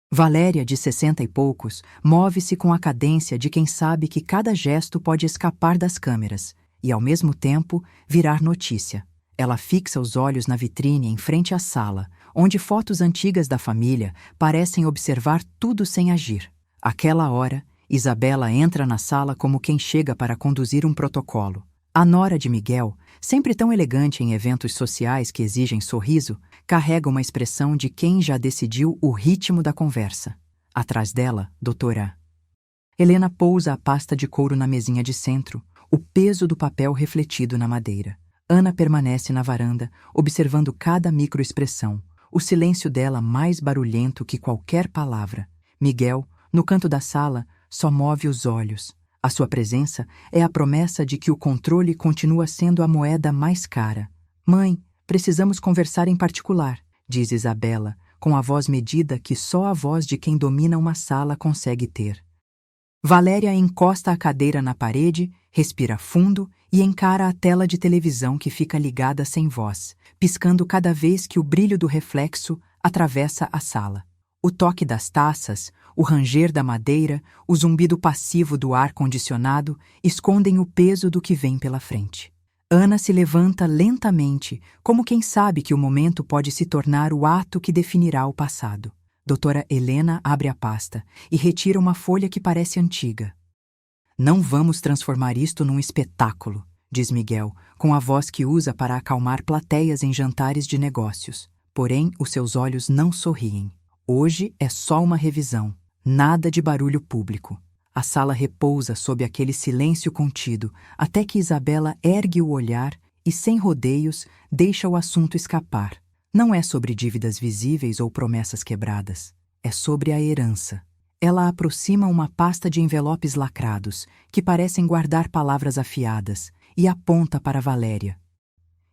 Valéria, de 60 e poucos, move-se com a cadência de quem sabe que cada gesto pode escapar das câmeras e, ao mesmo tempo, virar notícia. Ela fixa os olhos na vitrine em frente à sala, onde fotos antigas da família parecem observar tudo sem agir. Àquela hora, Isabela entra na sala como quem chega para conduzir um protocolo. A nora de Miguel, sempre tão elegante em eventos sociais que exigem sorriso, carrega uma expressão de quem já decidiu o ritmo da conversa. Atrás dela, doutora Helena pousa a pasta de couro na mesinha de centro, o peso do papel refletido na madeira. Ana permanece na varanda, observando cada microexpressão, o silêncio dela mais barulhento que qualquer palavra. Miguel, no canto da sala, só move os olhos. A sua presença é a promessa de que o controle continua sendo a moeda mais cara. Mãe, precisamos conversar em particular, diz Isabela, com a voz medida que só a voz de quem domina uma sala consegue ter. Valéria encosta a cadeira na parede, respira fundo e encara a tela de televisão que fica ligada sem voz, piscando cada vez que o brilho do reflexo atravessa a sala. O toque das taças, o ranger da madeira, o zumbido passivo do ar-condicionado escondem o peso do que vem pela frente. Ana se levanta lentamente, como quem sabe que o momento pode se tornar o ato que definirá o passado. Doutora Helena abre a pasta e retira uma folha que parece antiga. Não vamos transformar isto num espetáculo, diz Miguel, com a voz que usa para acalmar plateias em jantares de negócios. Porém, os seus olhos não sorriem. Hoje é só uma revisão, nada de barulho público. A sala repousa sob aquele silêncio contido, até que Isabela ergue o olhar e, sem rodeios, deixa o assunto escapar. Não é sobre dívidas visíveis ou promessas quebradas, é sobre a herança. Ela aproxima uma pasta de envelopes lacrados, que parecem guardar palavras afiadas, e aponta para Valéria.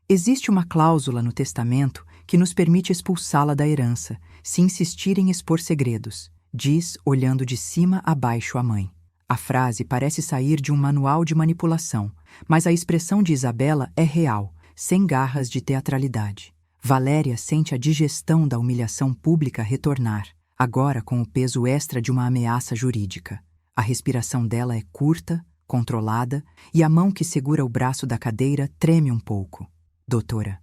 Existe uma cláusula no testamento que nos permite expulsá-la da herança, se insistir em expor segredos, diz, olhando de cima a baixo a mãe. A frase parece sair de um manual de manipulação, mas a expressão de Isabela é real, sem garras de teatralidade. Valéria sente a digestão da humilhação pública retornar, agora com o peso extra de uma ameaça jurídica. A respiração dela é curta, controlada, e a mão que segura o braço da cadeira treme um pouco. Doutora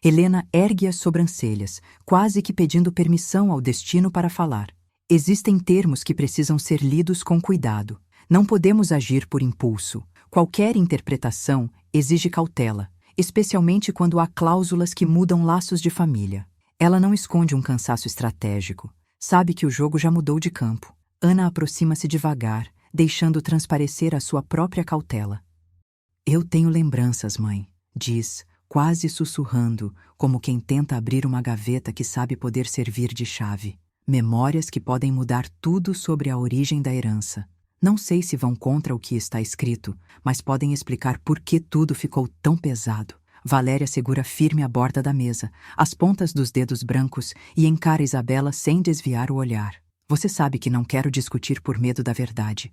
Helena ergue as sobrancelhas, quase que pedindo permissão ao destino para falar. Existem termos que precisam ser lidos com cuidado. Não podemos agir por impulso. Qualquer interpretação exige cautela, especialmente quando há cláusulas que mudam laços de família. Ela não esconde um cansaço estratégico. Sabe que o jogo já mudou de campo. Ana aproxima-se devagar, deixando transparecer a sua própria cautela. Eu tenho lembranças, mãe, diz, quase sussurrando, como quem tenta abrir uma gaveta que sabe poder servir de chave. Memórias que podem mudar tudo sobre a origem da herança. Não sei se vão contra o que está escrito, mas podem explicar por que tudo ficou tão pesado. Valéria segura firme a borda da mesa, as pontas dos dedos brancos, e encara Isabela sem desviar o olhar. Você sabe que não quero discutir por medo da verdade.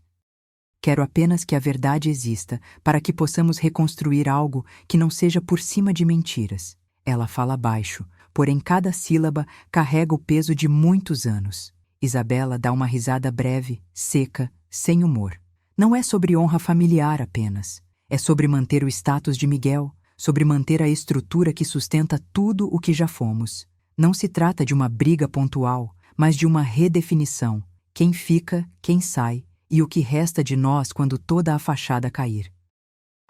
Quero apenas que a verdade exista, para que possamos reconstruir algo que não seja por cima de mentiras. Ela fala baixo, porém cada sílaba carrega o peso de muitos anos. Isabela dá uma risada breve, seca, sem humor. Não é sobre honra familiar apenas. É sobre manter o status de Miguel, sobre manter a estrutura que sustenta tudo o que já fomos. Não se trata de uma briga pontual, mas de uma redefinição. Quem fica, quem sai, e o que resta de nós quando toda a fachada cair.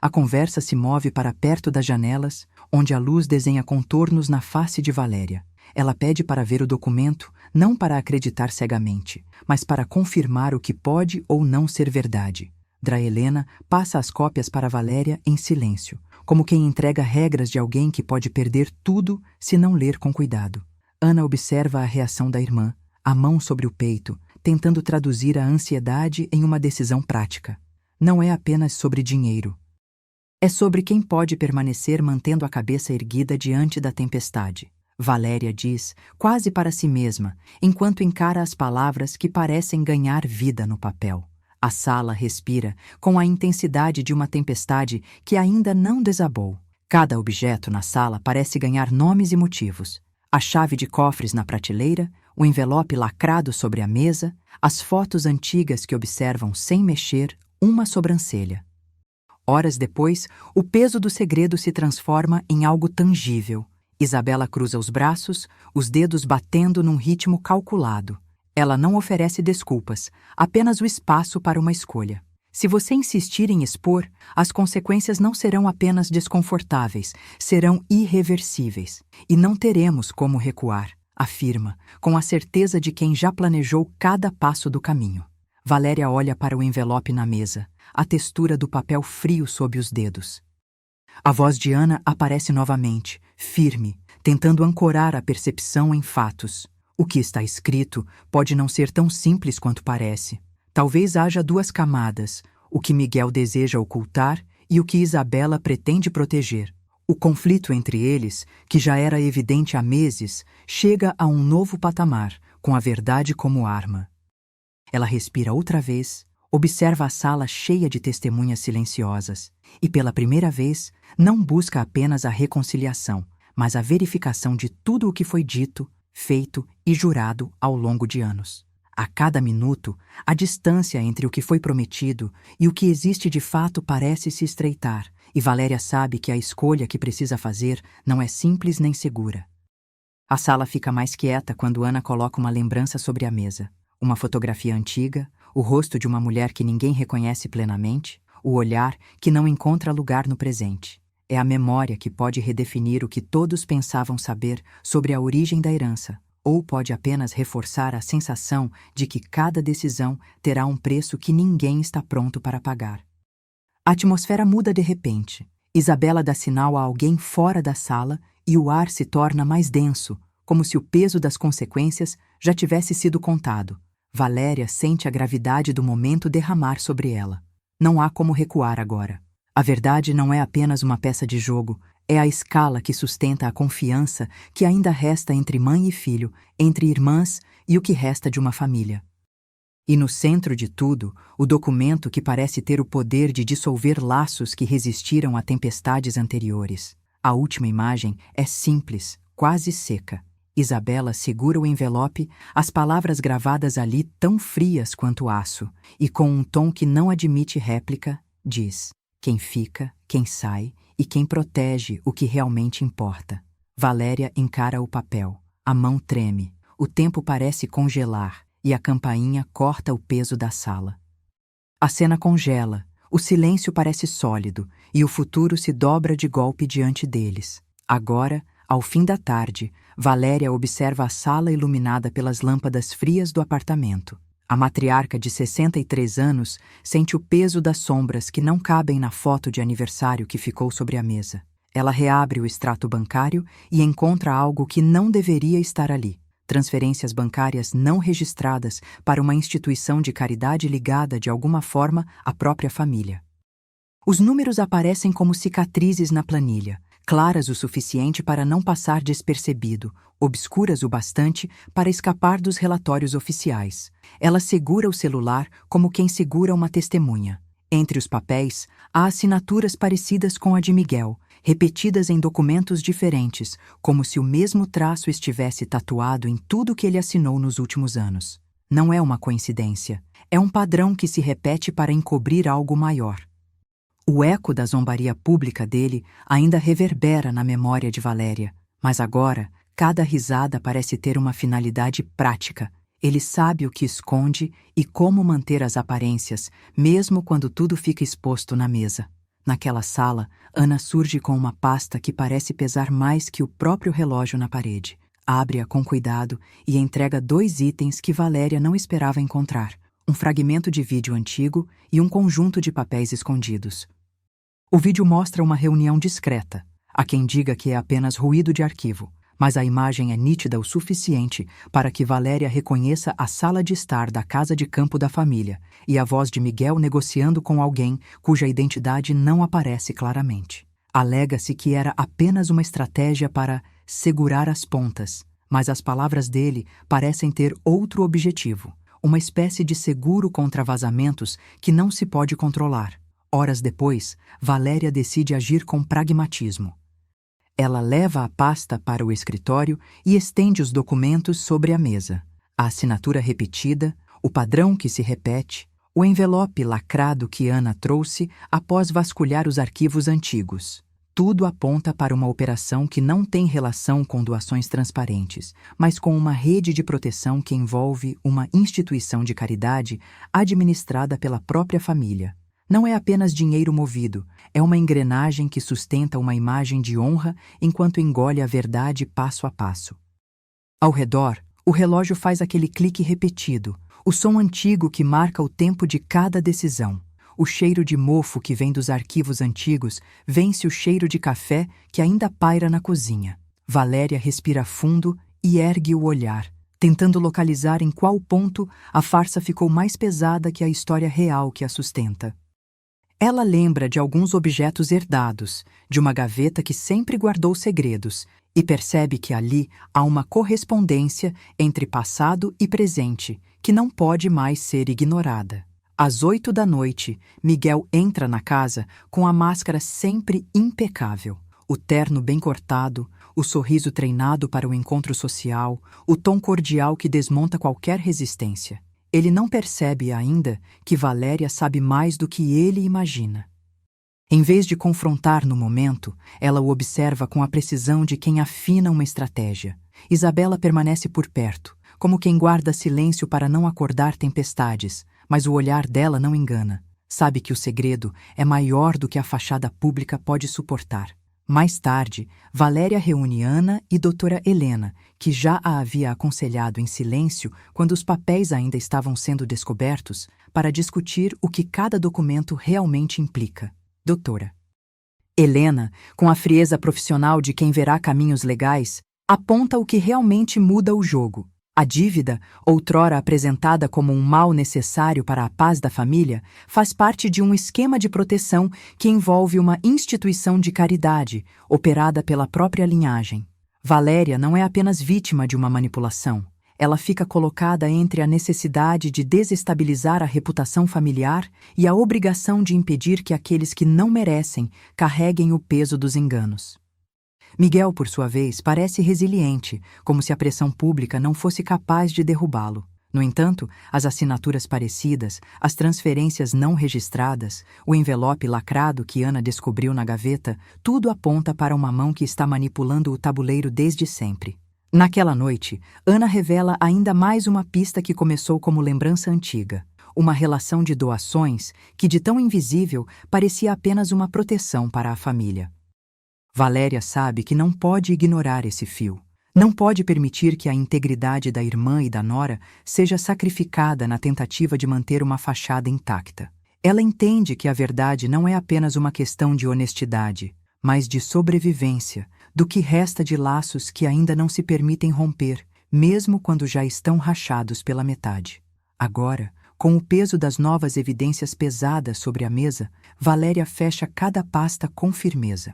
A conversa se move para perto das janelas, onde a luz desenha contornos na face de Valéria. Ela pede para ver o documento, não para acreditar cegamente, mas para confirmar o que pode ou não ser verdade. Drahelena passa as cópias para Valéria em silêncio, como quem entrega regras de alguém que pode perder tudo se não ler com cuidado. Ana observa a reação da irmã, a mão sobre o peito, tentando traduzir a ansiedade em uma decisão prática. Não é apenas sobre dinheiro. É sobre quem pode permanecer mantendo a cabeça erguida diante da tempestade. Valéria diz, quase para si mesma, enquanto encara as palavras que parecem ganhar vida no papel. A sala respira com a intensidade de uma tempestade que ainda não desabou. Cada objeto na sala parece ganhar nomes e motivos. A chave de cofres na prateleira, o envelope lacrado sobre a mesa, as fotos antigas que observam sem mexer uma sobrancelha. Horas depois, o peso do segredo se transforma em algo tangível. Isabela cruza os braços, os dedos batendo num ritmo calculado. Ela não oferece desculpas, apenas o espaço para uma escolha. Se você insistir em expor, as consequências não serão apenas desconfortáveis, serão irreversíveis. E não teremos como recuar, afirma, com a certeza de quem já planejou cada passo do caminho. Valéria olha para o envelope na mesa, a textura do papel frio sob os dedos. A voz de Ana aparece novamente, firme, tentando ancorar a percepção em fatos. O que está escrito pode não ser tão simples quanto parece. Talvez haja duas camadas, o que Miguel deseja ocultar e o que Isabela pretende proteger. O conflito entre eles, que já era evidente há meses, chega a um novo patamar, com a verdade como arma. Ela respira outra vez, observa a sala cheia de testemunhas silenciosas e, pela primeira vez, não busca apenas a reconciliação, mas a verificação de tudo o que foi dito, feito e jurado ao longo de anos. A cada minuto, a distância entre o que foi prometido e o que existe de fato parece se estreitar, e Valéria sabe que a escolha que precisa fazer não é simples nem segura. A sala fica mais quieta quando Ana coloca uma lembrança sobre a mesa. Uma fotografia antiga, o rosto de uma mulher que ninguém reconhece plenamente, o olhar que não encontra lugar no presente. É a memória que pode redefinir o que todos pensavam saber sobre a origem da herança, ou pode apenas reforçar a sensação de que cada decisão terá um preço que ninguém está pronto para pagar. A atmosfera muda de repente. Isabela dá sinal a alguém fora da sala e o ar se torna mais denso, como se o peso das consequências já tivesse sido contado. Valéria sente a gravidade do momento derramar sobre ela. Não há como recuar agora. A verdade não é apenas uma peça de jogo, é a escala que sustenta a confiança que ainda resta entre mãe e filho, entre irmãs e o que resta de uma família. E no centro de tudo, o documento que parece ter o poder de dissolver laços que resistiram a tempestades anteriores. A última imagem é simples, quase seca. Isabela segura o envelope, as palavras gravadas ali tão frias quanto aço, e com um tom que não admite réplica, diz: quem fica, quem sai e quem protege o que realmente importa. Valéria encara o papel. A mão treme, o tempo parece congelar e a campainha corta o peso da sala. A cena congela, o silêncio parece sólido e o futuro se dobra de golpe diante deles. Agora, ao fim da tarde, Valéria observa a sala iluminada pelas lâmpadas frias do apartamento. A matriarca de 63 anos sente o peso das sombras que não cabem na foto de aniversário que ficou sobre a mesa. Ela reabre o extrato bancário e encontra algo que não deveria estar ali: transferências bancárias não registradas para uma instituição de caridade ligada de alguma forma à própria família. Os números aparecem como cicatrizes na planilha, claras o suficiente para não passar despercebido, obscuras o bastante para escapar dos relatórios oficiais. Ela segura o celular como quem segura uma testemunha. Entre os papéis, há assinaturas parecidas com a de Miguel, repetidas em documentos diferentes, como se o mesmo traço estivesse tatuado em tudo que ele assinou nos últimos anos. Não é uma coincidência. É um padrão que se repete para encobrir algo maior. O eco da zombaria pública dele ainda reverbera na memória de Valéria, mas agora cada risada parece ter uma finalidade prática. Ele sabe o que esconde e como manter as aparências, mesmo quando tudo fica exposto na mesa. Naquela sala, Ana surge com uma pasta que parece pesar mais que o próprio relógio na parede. Abre-a com cuidado e entrega 2 itens que Valéria não esperava encontrar: um fragmento de vídeo antigo e um conjunto de papéis escondidos. O vídeo mostra uma reunião discreta. Há quem diga que é apenas ruído de arquivo, mas a imagem é nítida o suficiente para que Valéria reconheça a sala de estar da casa de campo da família e a voz de Miguel negociando com alguém cuja identidade não aparece claramente. Alega-se que era apenas uma estratégia para segurar as pontas, mas as palavras dele parecem ter outro objetivo: uma espécie de seguro contra vazamentos que não se pode controlar. Horas depois, Valéria decide agir com pragmatismo. Ela leva a pasta para o escritório e estende os documentos sobre a mesa. A assinatura repetida, o padrão que se repete, o envelope lacrado que Ana trouxe após vasculhar os arquivos antigos. Tudo aponta para uma operação que não tem relação com doações transparentes, mas com uma rede de proteção que envolve uma instituição de caridade administrada pela própria família. Não é apenas dinheiro movido, é uma engrenagem que sustenta uma imagem de honra enquanto engole a verdade passo a passo. Ao redor, o relógio faz aquele clique repetido, o som antigo que marca o tempo de cada decisão. O cheiro de mofo que vem dos arquivos antigos vence o cheiro de café que ainda paira na cozinha. Valéria respira fundo e ergue o olhar, tentando localizar em qual ponto a farsa ficou mais pesada que a história real que a sustenta. Ela lembra de alguns objetos herdados, de uma gaveta que sempre guardou segredos, e percebe que ali há uma correspondência entre passado e presente, que não pode mais ser ignorada. Às 8 da noite, Miguel entra na casa com a máscara sempre impecável, o terno bem cortado, o sorriso treinado para o encontro social, o tom cordial que desmonta qualquer resistência. Ele não percebe ainda que Valéria sabe mais do que ele imagina. Em vez de confrontar no momento, ela o observa com a precisão de quem afina uma estratégia. Isabela permanece por perto, como quem guarda silêncio para não acordar tempestades, mas o olhar dela não engana. Sabe que o segredo é maior do que a fachada pública pode suportar. Mais tarde, Valéria reúne Ana e doutora Helena, que já a havia aconselhado em silêncio quando os papéis ainda estavam sendo descobertos, para discutir o que cada documento realmente implica. Doutora Helena, com a frieza profissional de quem verá caminhos legais, aponta o que realmente muda o jogo. A dívida, outrora apresentada como um mal necessário para a paz da família, faz parte de um esquema de proteção que envolve uma instituição de caridade, operada pela própria linhagem. Valéria não é apenas vítima de uma manipulação. Ela fica colocada entre a necessidade de desestabilizar a reputação familiar e a obrigação de impedir que aqueles que não merecem carreguem o peso dos enganos. Miguel, por sua vez, parece resiliente, como se a pressão pública não fosse capaz de derrubá-lo. No entanto, as assinaturas parecidas, as transferências não registradas, o envelope lacrado que Ana descobriu na gaveta, tudo aponta para uma mão que está manipulando o tabuleiro desde sempre. Naquela noite, Ana revela ainda mais uma pista que começou como lembrança antiga. Uma relação de doações que, de tão invisível, parecia apenas uma proteção para a família. Valéria sabe que não pode ignorar esse fio. Não pode permitir que a integridade da irmã e da nora seja sacrificada na tentativa de manter uma fachada intacta. Ela entende que a verdade não é apenas uma questão de honestidade, mas de sobrevivência, do que resta de laços que ainda não se permitem romper, mesmo quando já estão rachados pela metade. Agora, com o peso das novas evidências pesadas sobre a mesa, Valéria fecha cada pasta com firmeza.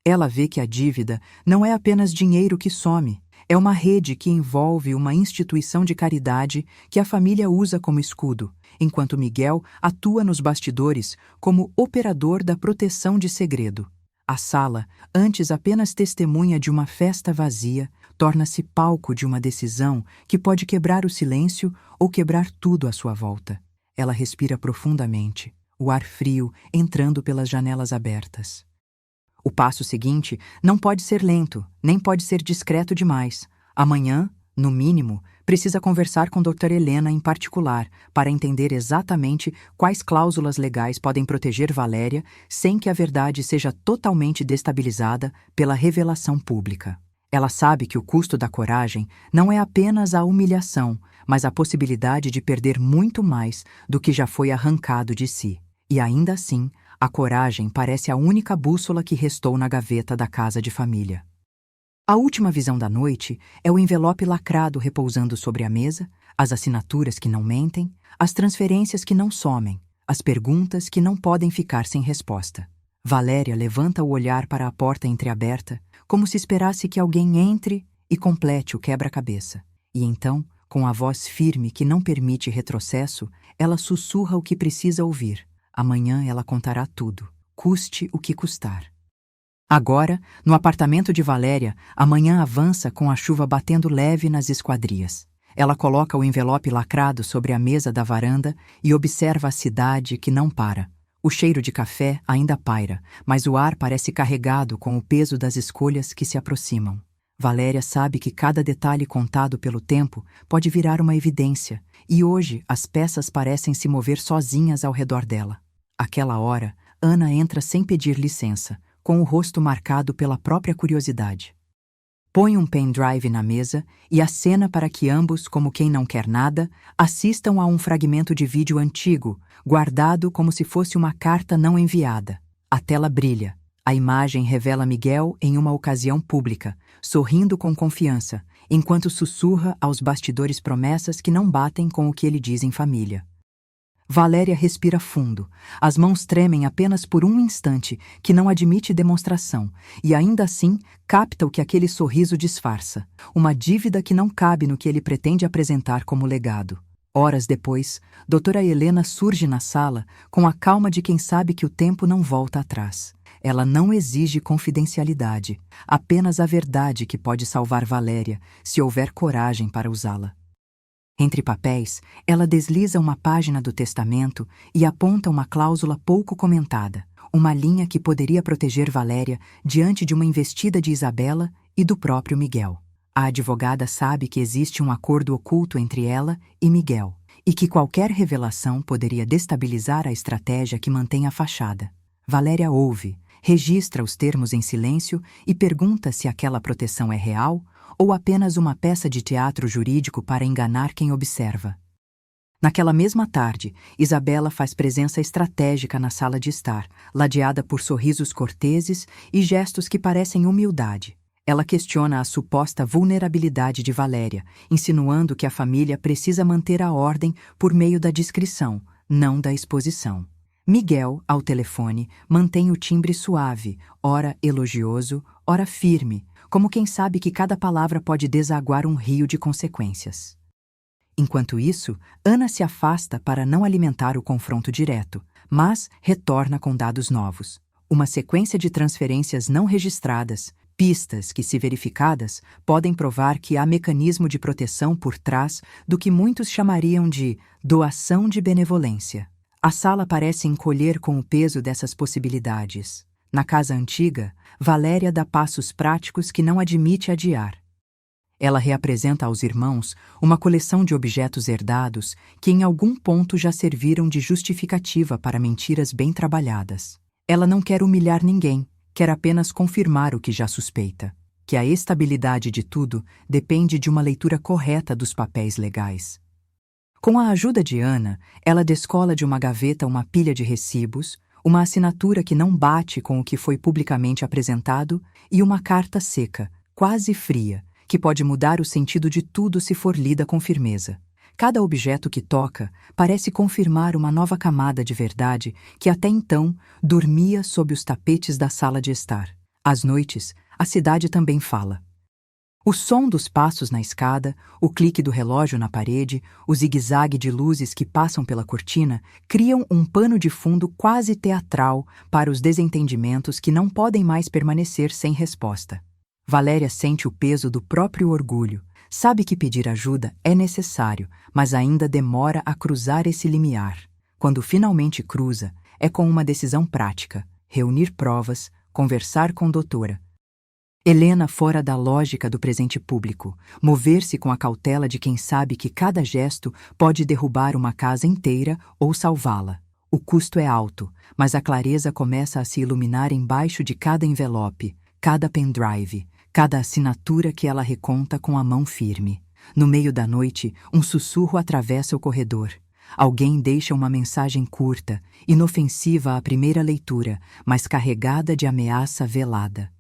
Ela vê que a dívida não é apenas dinheiro que some, é uma rede que envolve uma instituição de caridade que a família usa como escudo, enquanto Miguel atua nos bastidores como operador da proteção de segredo. A sala, antes apenas testemunha de uma festa vazia, torna-se palco de uma decisão que pode quebrar o silêncio ou quebrar tudo à sua volta. Ela respira profundamente, o ar frio entrando pelas janelas abertas. O passo seguinte não pode ser lento, nem pode ser discreto demais. Amanhã, no mínimo, precisa conversar com Dra. Helena em particular para entender exatamente quais cláusulas legais podem proteger Valéria sem que a verdade seja totalmente destabilizada pela revelação pública. Ela sabe que o custo da coragem não é apenas a humilhação, mas a possibilidade de perder muito mais do que já foi arrancado de si. E ainda assim, a coragem parece a única bússola que restou na gaveta da casa de família. A última visão da noite é o envelope lacrado repousando sobre a mesa, as assinaturas que não mentem, as transferências que não somem, as perguntas que não podem ficar sem resposta. Valéria levanta o olhar para a porta entreaberta, como se esperasse que alguém entre e complete o quebra-cabeça. E então, com a voz firme que não permite retrocesso, ela sussurra o que precisa ouvir. Amanhã ela contará tudo, custe o que custar. Agora, no apartamento de Valéria, a manhã avança com a chuva batendo leve nas esquadrias. Ela coloca o envelope lacrado sobre a mesa da varanda e observa a cidade que não para. O cheiro de café ainda paira, mas o ar parece carregado com o peso das escolhas que se aproximam. Valéria sabe que cada detalhe contado pelo tempo pode virar uma evidência, e hoje as peças parecem se mover sozinhas ao redor dela. Àquela hora, Ana entra sem pedir licença, com o rosto marcado pela própria curiosidade. Põe um pendrive na mesa e acena para que ambos, como quem não quer nada, assistam a um fragmento de vídeo antigo, guardado como se fosse uma carta não enviada. A tela brilha. A imagem revela Miguel em uma ocasião pública, sorrindo com confiança, enquanto sussurra aos bastidores promessas que não batem com o que ele diz em família. Valéria respira fundo. As mãos tremem apenas por um instante, que não admite demonstração, e ainda assim capta o que aquele sorriso disfarça, uma dívida que não cabe no que ele pretende apresentar como legado. Horas depois, Dra. Helena surge na sala com a calma de quem sabe que o tempo não volta atrás. Ela não exige confidencialidade, apenas a verdade que pode salvar Valéria, se houver coragem para usá-la. Entre papéis, ela desliza uma página do testamento e aponta uma cláusula pouco comentada, uma linha que poderia proteger Valéria diante de uma investida de Isabela e do próprio Miguel. A advogada sabe que existe um acordo oculto entre ela e Miguel, e que qualquer revelação poderia destabilizar a estratégia que mantém a fachada. Valéria ouve, registra os termos em silêncio e pergunta se aquela proteção é real ou apenas uma peça de teatro jurídico para enganar quem observa. Naquela mesma tarde, Isabela faz presença estratégica na sala de estar, ladeada por sorrisos corteses e gestos que parecem humildade. Ela questiona a suposta vulnerabilidade de Valéria, insinuando que a família precisa manter a ordem por meio da discrição, não da exposição. Miguel, ao telefone, mantém o timbre suave, ora elogioso, ora firme, como quem sabe que cada palavra pode desaguar um rio de consequências. Enquanto isso, Ana se afasta para não alimentar o confronto direto, mas retorna com dados novos. Uma sequência de transferências não registradas, pistas que, se verificadas, podem provar que há mecanismo de proteção por trás do que muitos chamariam de doação de benevolência. A sala parece encolher com o peso dessas possibilidades. Na casa antiga, Valéria dá passos práticos que não admite adiar. Ela reapresenta aos irmãos uma coleção de objetos herdados que em algum ponto já serviram de justificativa para mentiras bem trabalhadas. Ela não quer humilhar ninguém, quer apenas confirmar o que já suspeita, que a estabilidade de tudo depende de uma leitura correta dos papéis legais. Com a ajuda de Ana, ela descola de uma gaveta uma pilha de recibos, uma assinatura que não bate com o que foi publicamente apresentado e uma carta seca, quase fria, que pode mudar o sentido de tudo se for lida com firmeza. Cada objeto que toca parece confirmar uma nova camada de verdade que até então dormia sob os tapetes da sala de estar. Às noites, a cidade também fala. O som dos passos na escada, o clique do relógio na parede, o zigue-zague de luzes que passam pela cortina criam um pano de fundo quase teatral para os desentendimentos que não podem mais permanecer sem resposta. Valéria sente o peso do próprio orgulho, sabe que pedir ajuda é necessário, mas ainda demora a cruzar esse limiar. Quando finalmente cruza, é com uma decisão prática: reunir provas, conversar com doutora Helena fora da lógica do presente público, mover-se com a cautela de quem sabe que cada gesto pode derrubar uma casa inteira ou salvá-la. O custo é alto, mas a clareza começa a se iluminar embaixo de cada envelope, cada pendrive, cada assinatura que ela reconta com a mão firme. No meio da noite, um sussurro atravessa o corredor. Alguém deixa uma mensagem curta, inofensiva à primeira leitura, mas carregada de ameaça velada.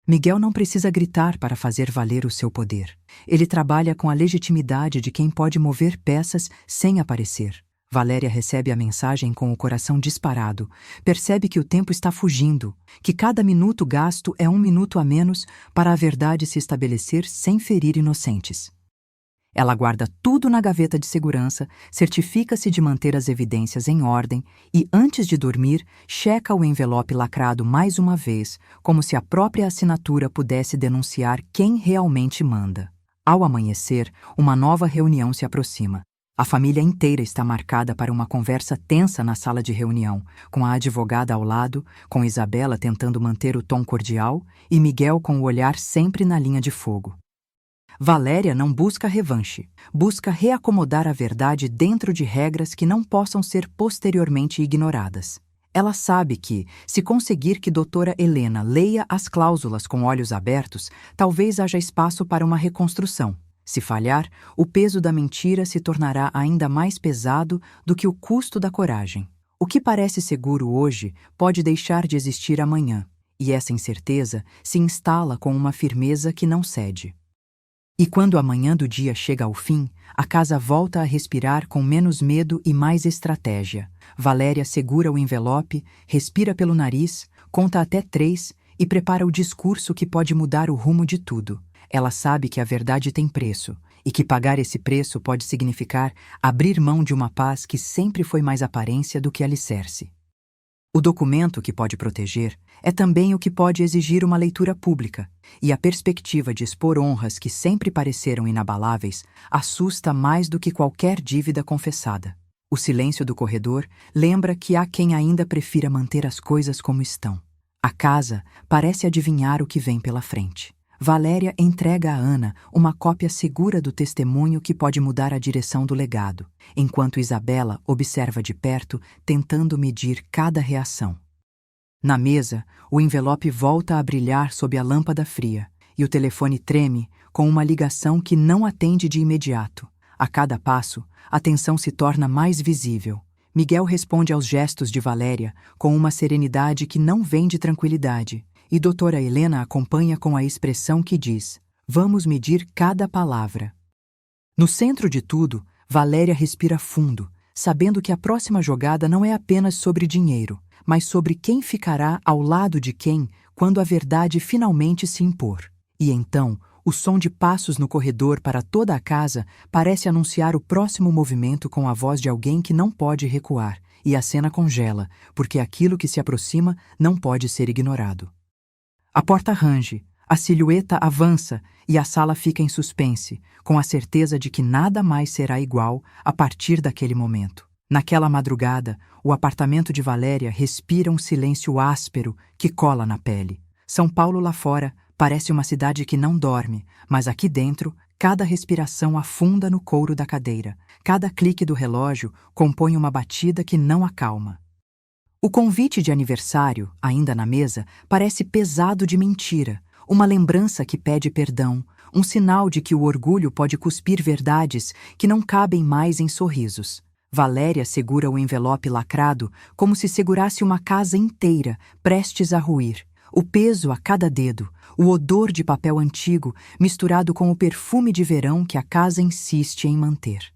Miguel não precisa gritar para fazer valer o seu poder. Ele trabalha com a legitimidade de quem pode mover peças sem aparecer. Valéria recebe a mensagem com o coração disparado. Percebe que o tempo está fugindo, que cada minuto gasto é um minuto a menos para a verdade se estabelecer sem ferir inocentes. Ela guarda tudo na gaveta de segurança, certifica-se de manter as evidências em ordem e, antes de dormir, checa o envelope lacrado mais uma vez, como se a própria assinatura pudesse denunciar quem realmente manda. Ao amanhecer, uma nova reunião se aproxima. A família inteira está marcada para uma conversa tensa na sala de reunião, com a advogada ao lado, com Isabela tentando manter o tom cordial e Miguel com o olhar sempre na linha de fogo. Valéria não busca revanche, busca reacomodar a verdade dentro de regras que não possam ser posteriormente ignoradas. Ela sabe que, se conseguir que doutora Helena leia as cláusulas com olhos abertos, talvez haja espaço para uma reconstrução. Se falhar, o peso da mentira se tornará ainda mais pesado do que o custo da coragem. O que parece seguro hoje pode deixar de existir amanhã, e essa incerteza se instala com uma firmeza que não cede. E quando a manhã do dia chega ao fim, a casa volta a respirar com menos medo e mais estratégia. Valéria segura o envelope, respira pelo nariz, conta até 3 e prepara o discurso que pode mudar o rumo de tudo. Ela sabe que a verdade tem preço, e que pagar esse preço pode significar abrir mão de uma paz que sempre foi mais aparência do que alicerce. O documento que pode proteger é também o que pode exigir uma leitura pública, e a perspectiva de expor honras que sempre pareceram inabaláveis assusta mais do que qualquer dívida confessada. O silêncio do corredor lembra que há quem ainda prefira manter as coisas como estão. A casa parece adivinhar o que vem pela frente. Valéria entrega a Ana uma cópia segura do testemunho que pode mudar a direção do legado, enquanto Isabela observa de perto, tentando medir cada reação. Na mesa, o envelope volta a brilhar sob a lâmpada fria, e o telefone treme com uma ligação que não atende de imediato. A cada passo, a tensão se torna mais visível. Miguel responde aos gestos de Valéria com uma serenidade que não vem de tranquilidade. E doutora Helena acompanha com a expressão que diz: vamos medir cada palavra. No centro de tudo, Valéria respira fundo, sabendo que a próxima jogada não é apenas sobre dinheiro, mas sobre quem ficará ao lado de quem quando a verdade finalmente se impor. E então, o som de passos no corredor para toda a casa parece anunciar o próximo movimento com a voz de alguém que não pode recuar, e a cena congela, porque aquilo que se aproxima não pode ser ignorado. A porta range, a silhueta avança e a sala fica em suspense, com a certeza de que nada mais será igual a partir daquele momento. Naquela madrugada, o apartamento de Valéria respira um silêncio áspero que cola na pele. São Paulo lá fora parece uma cidade que não dorme, mas aqui dentro, cada respiração afunda no couro da cadeira. Cada clique do relógio compõe uma batida que não acalma. O convite de aniversário, ainda na mesa, parece pesado de mentira. uma lembrança que pede perdão, um sinal de que o orgulho pode cuspir verdades que não cabem mais em sorrisos. Valéria segura o envelope lacrado como se segurasse uma casa inteira, prestes a ruir. O peso a cada dedo, o odor de papel antigo misturado com o perfume de verão que a casa insiste em manter.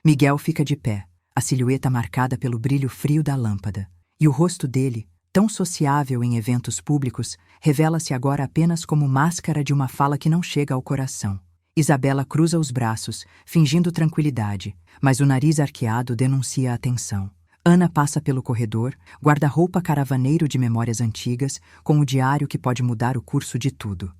Miguel fica de pé, a silhueta marcada pelo brilho frio da lâmpada. E o rosto dele, tão sociável em eventos públicos, revela-se agora apenas como máscara de uma fala que não chega ao coração. Isabela cruza os braços, fingindo tranquilidade, mas o nariz arqueado denuncia a tensão. Ana passa pelo corredor, guarda-roupa caravaneiro de memórias antigas, com o diário que pode mudar o curso de tudo.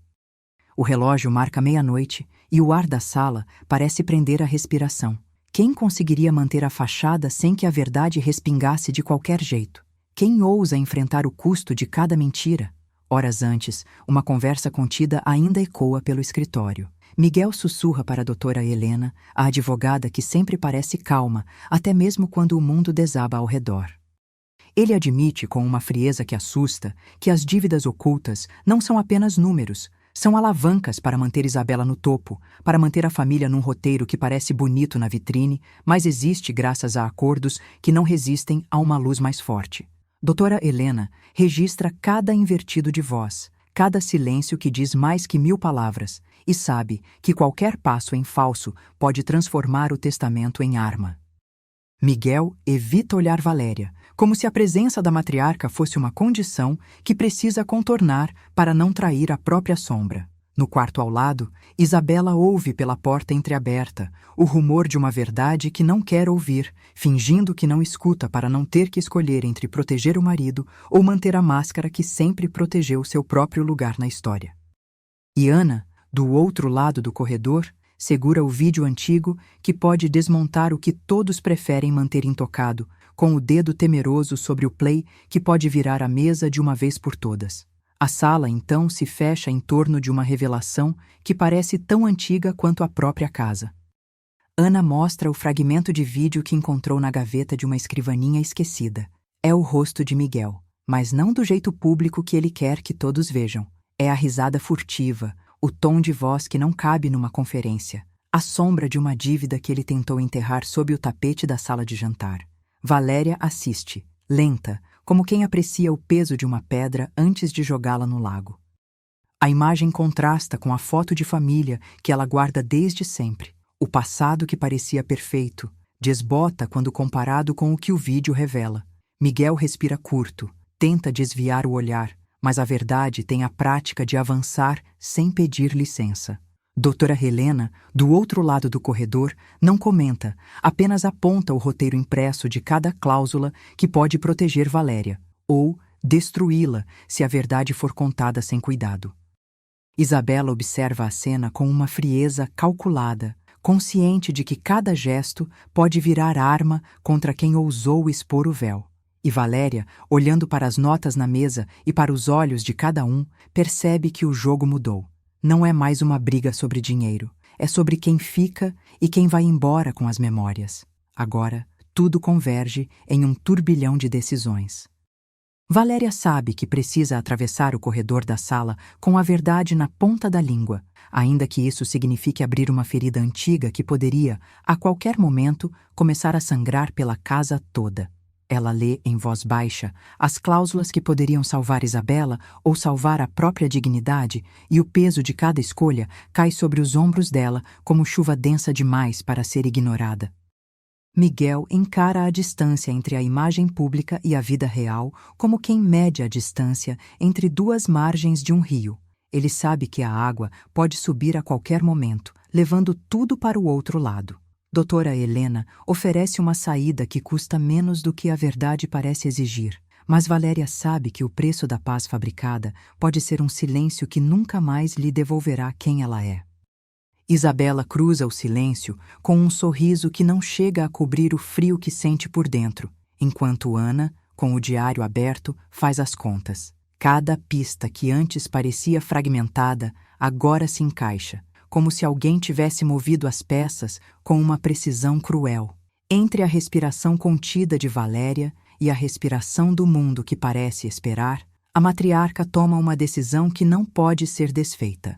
O relógio marca meia-noite e o ar da sala parece prender a respiração. Quem conseguiria manter a fachada sem que a verdade respingasse de qualquer jeito? Quem ousa enfrentar o custo de cada mentira? Horas antes, uma conversa contida ainda ecoa pelo escritório. Miguel sussurra para a doutora Helena, a advogada que sempre parece calma, até mesmo quando o mundo desaba ao redor. Ele admite com uma frieza que assusta que as dívidas ocultas não são apenas números, são alavancas para manter Isabela no topo, para manter a família num roteiro que parece bonito na vitrine, mas existe graças a acordos que não resistem a uma luz mais forte. Doutora Helena registra cada invertido de voz, cada silêncio que diz mais que 1000 palavras, e sabe que qualquer passo em falso pode transformar o testamento em arma. Miguel evita olhar Valéria, como se a presença da matriarca fosse uma condição que precisa contornar para não trair a própria sombra. No quarto ao lado, Isabela ouve pela porta entreaberta o rumor de uma verdade que não quer ouvir, fingindo que não escuta para não ter que escolher entre proteger o marido ou manter a máscara que sempre protegeu seu próprio lugar na história. E Ana, do outro lado do corredor, segura o vídeo antigo que pode desmontar o que todos preferem manter intocado, com o dedo temeroso sobre o play que pode virar a mesa de uma vez por todas. A sala, então, se fecha em torno de uma revelação que parece tão antiga quanto a própria casa. Ana mostra o fragmento de vídeo que encontrou na gaveta de uma escrivaninha esquecida. É o rosto de Miguel, mas não do jeito público que ele quer que todos vejam. É a risada furtiva, o tom de voz que não cabe numa conferência, a sombra de uma dívida que ele tentou enterrar sob o tapete da sala de jantar. Valéria assiste, lenta, como quem aprecia o peso de uma pedra antes de jogá-la no lago. A imagem contrasta com a foto de família que ela guarda desde sempre. O passado que parecia perfeito desbota quando comparado com o que o vídeo revela. Miguel respira curto, tenta desviar o olhar, mas a verdade tem a prática de avançar sem pedir licença. Doutora Helena, do outro lado do corredor, não comenta, apenas aponta o roteiro impresso de cada cláusula que pode proteger Valéria, ou destruí-la se a verdade for contada sem cuidado. Isabela observa a cena com uma frieza calculada, consciente de que cada gesto pode virar arma contra quem ousou expor o véu. E Valéria, olhando para as notas na mesa e para os olhos de cada um, percebe que o jogo mudou. Não é mais uma briga sobre dinheiro, é sobre quem fica e quem vai embora com as memórias. Agora, tudo converge em um turbilhão de decisões. Valéria sabe que precisa atravessar o corredor da sala com a verdade na ponta da língua, ainda que isso signifique abrir uma ferida antiga que poderia, a qualquer momento, começar a sangrar pela casa toda. Ela lê em voz baixa as cláusulas que poderiam salvar Isabela ou salvar a própria dignidade, e o peso de cada escolha cai sobre os ombros dela como chuva densa demais para ser ignorada. Miguel encara a distância entre a imagem pública e a vida real como quem mede a distância entre duas margens de um rio. Ele sabe que a água pode subir a qualquer momento, levando tudo para o outro lado. Doutora Helena oferece uma saída que custa menos do que a verdade parece exigir, mas Valéria sabe que o preço da paz fabricada pode ser um silêncio que nunca mais lhe devolverá quem ela é. Isabela cruza o silêncio com um sorriso que não chega a cobrir o frio que sente por dentro, enquanto Ana, com o diário aberto, faz as contas. Cada pista que antes parecia fragmentada, agora se encaixa, como se alguém tivesse movido as peças com uma precisão cruel. Entre a respiração contida de Valéria e a respiração do mundo que parece esperar, A matriarca toma uma decisão que não pode ser desfeita.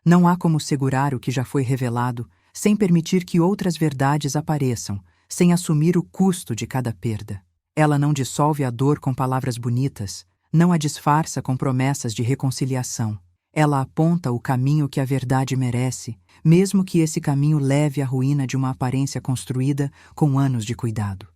Não há como segurar o que já foi revelado, sem permitir que outras verdades apareçam, sem assumir o custo de cada perda. Ela não dissolve a dor com palavras bonitas, não a disfarça com promessas de reconciliação. Ela aponta o caminho que a verdade merece, mesmo que esse caminho leve à ruína de uma aparência construída com anos de cuidado.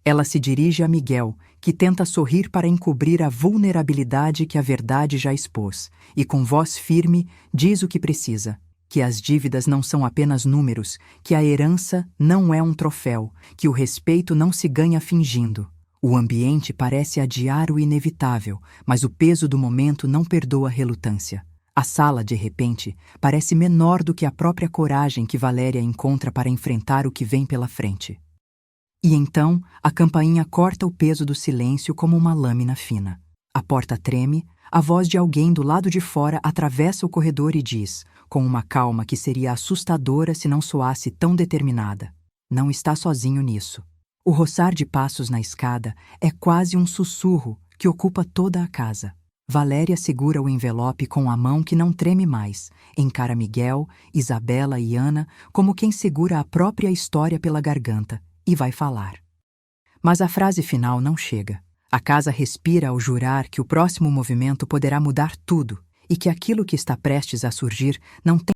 Ela se dirige a Miguel, que tenta sorrir para encobrir a vulnerabilidade que a verdade já expôs, e com voz firme diz o que precisa, que as dívidas não são apenas números, que a herança não é um troféu, que o respeito não se ganha fingindo. O ambiente parece adiar o inevitável, mas o peso do momento não perdoa a relutância. A sala, de repente, parece menor do que a própria coragem que Valéria encontra para enfrentar o que vem pela frente. E então, a campainha corta o peso do silêncio como uma lâmina fina. A porta treme, a voz de alguém do lado de fora atravessa o corredor e diz, com uma calma que seria assustadora se não soasse tão determinada: não está sozinho nisso. O roçar de passos na escada é quase um sussurro que ocupa toda a casa. Valéria segura o envelope com a mão que não treme mais, encara Miguel, Isabela e Ana como quem segura a própria história pela garganta e vai falar. Mas a frase final não chega. A casa respira ao jurar que o próximo movimento poderá mudar tudo e que aquilo que está prestes a surgir não tem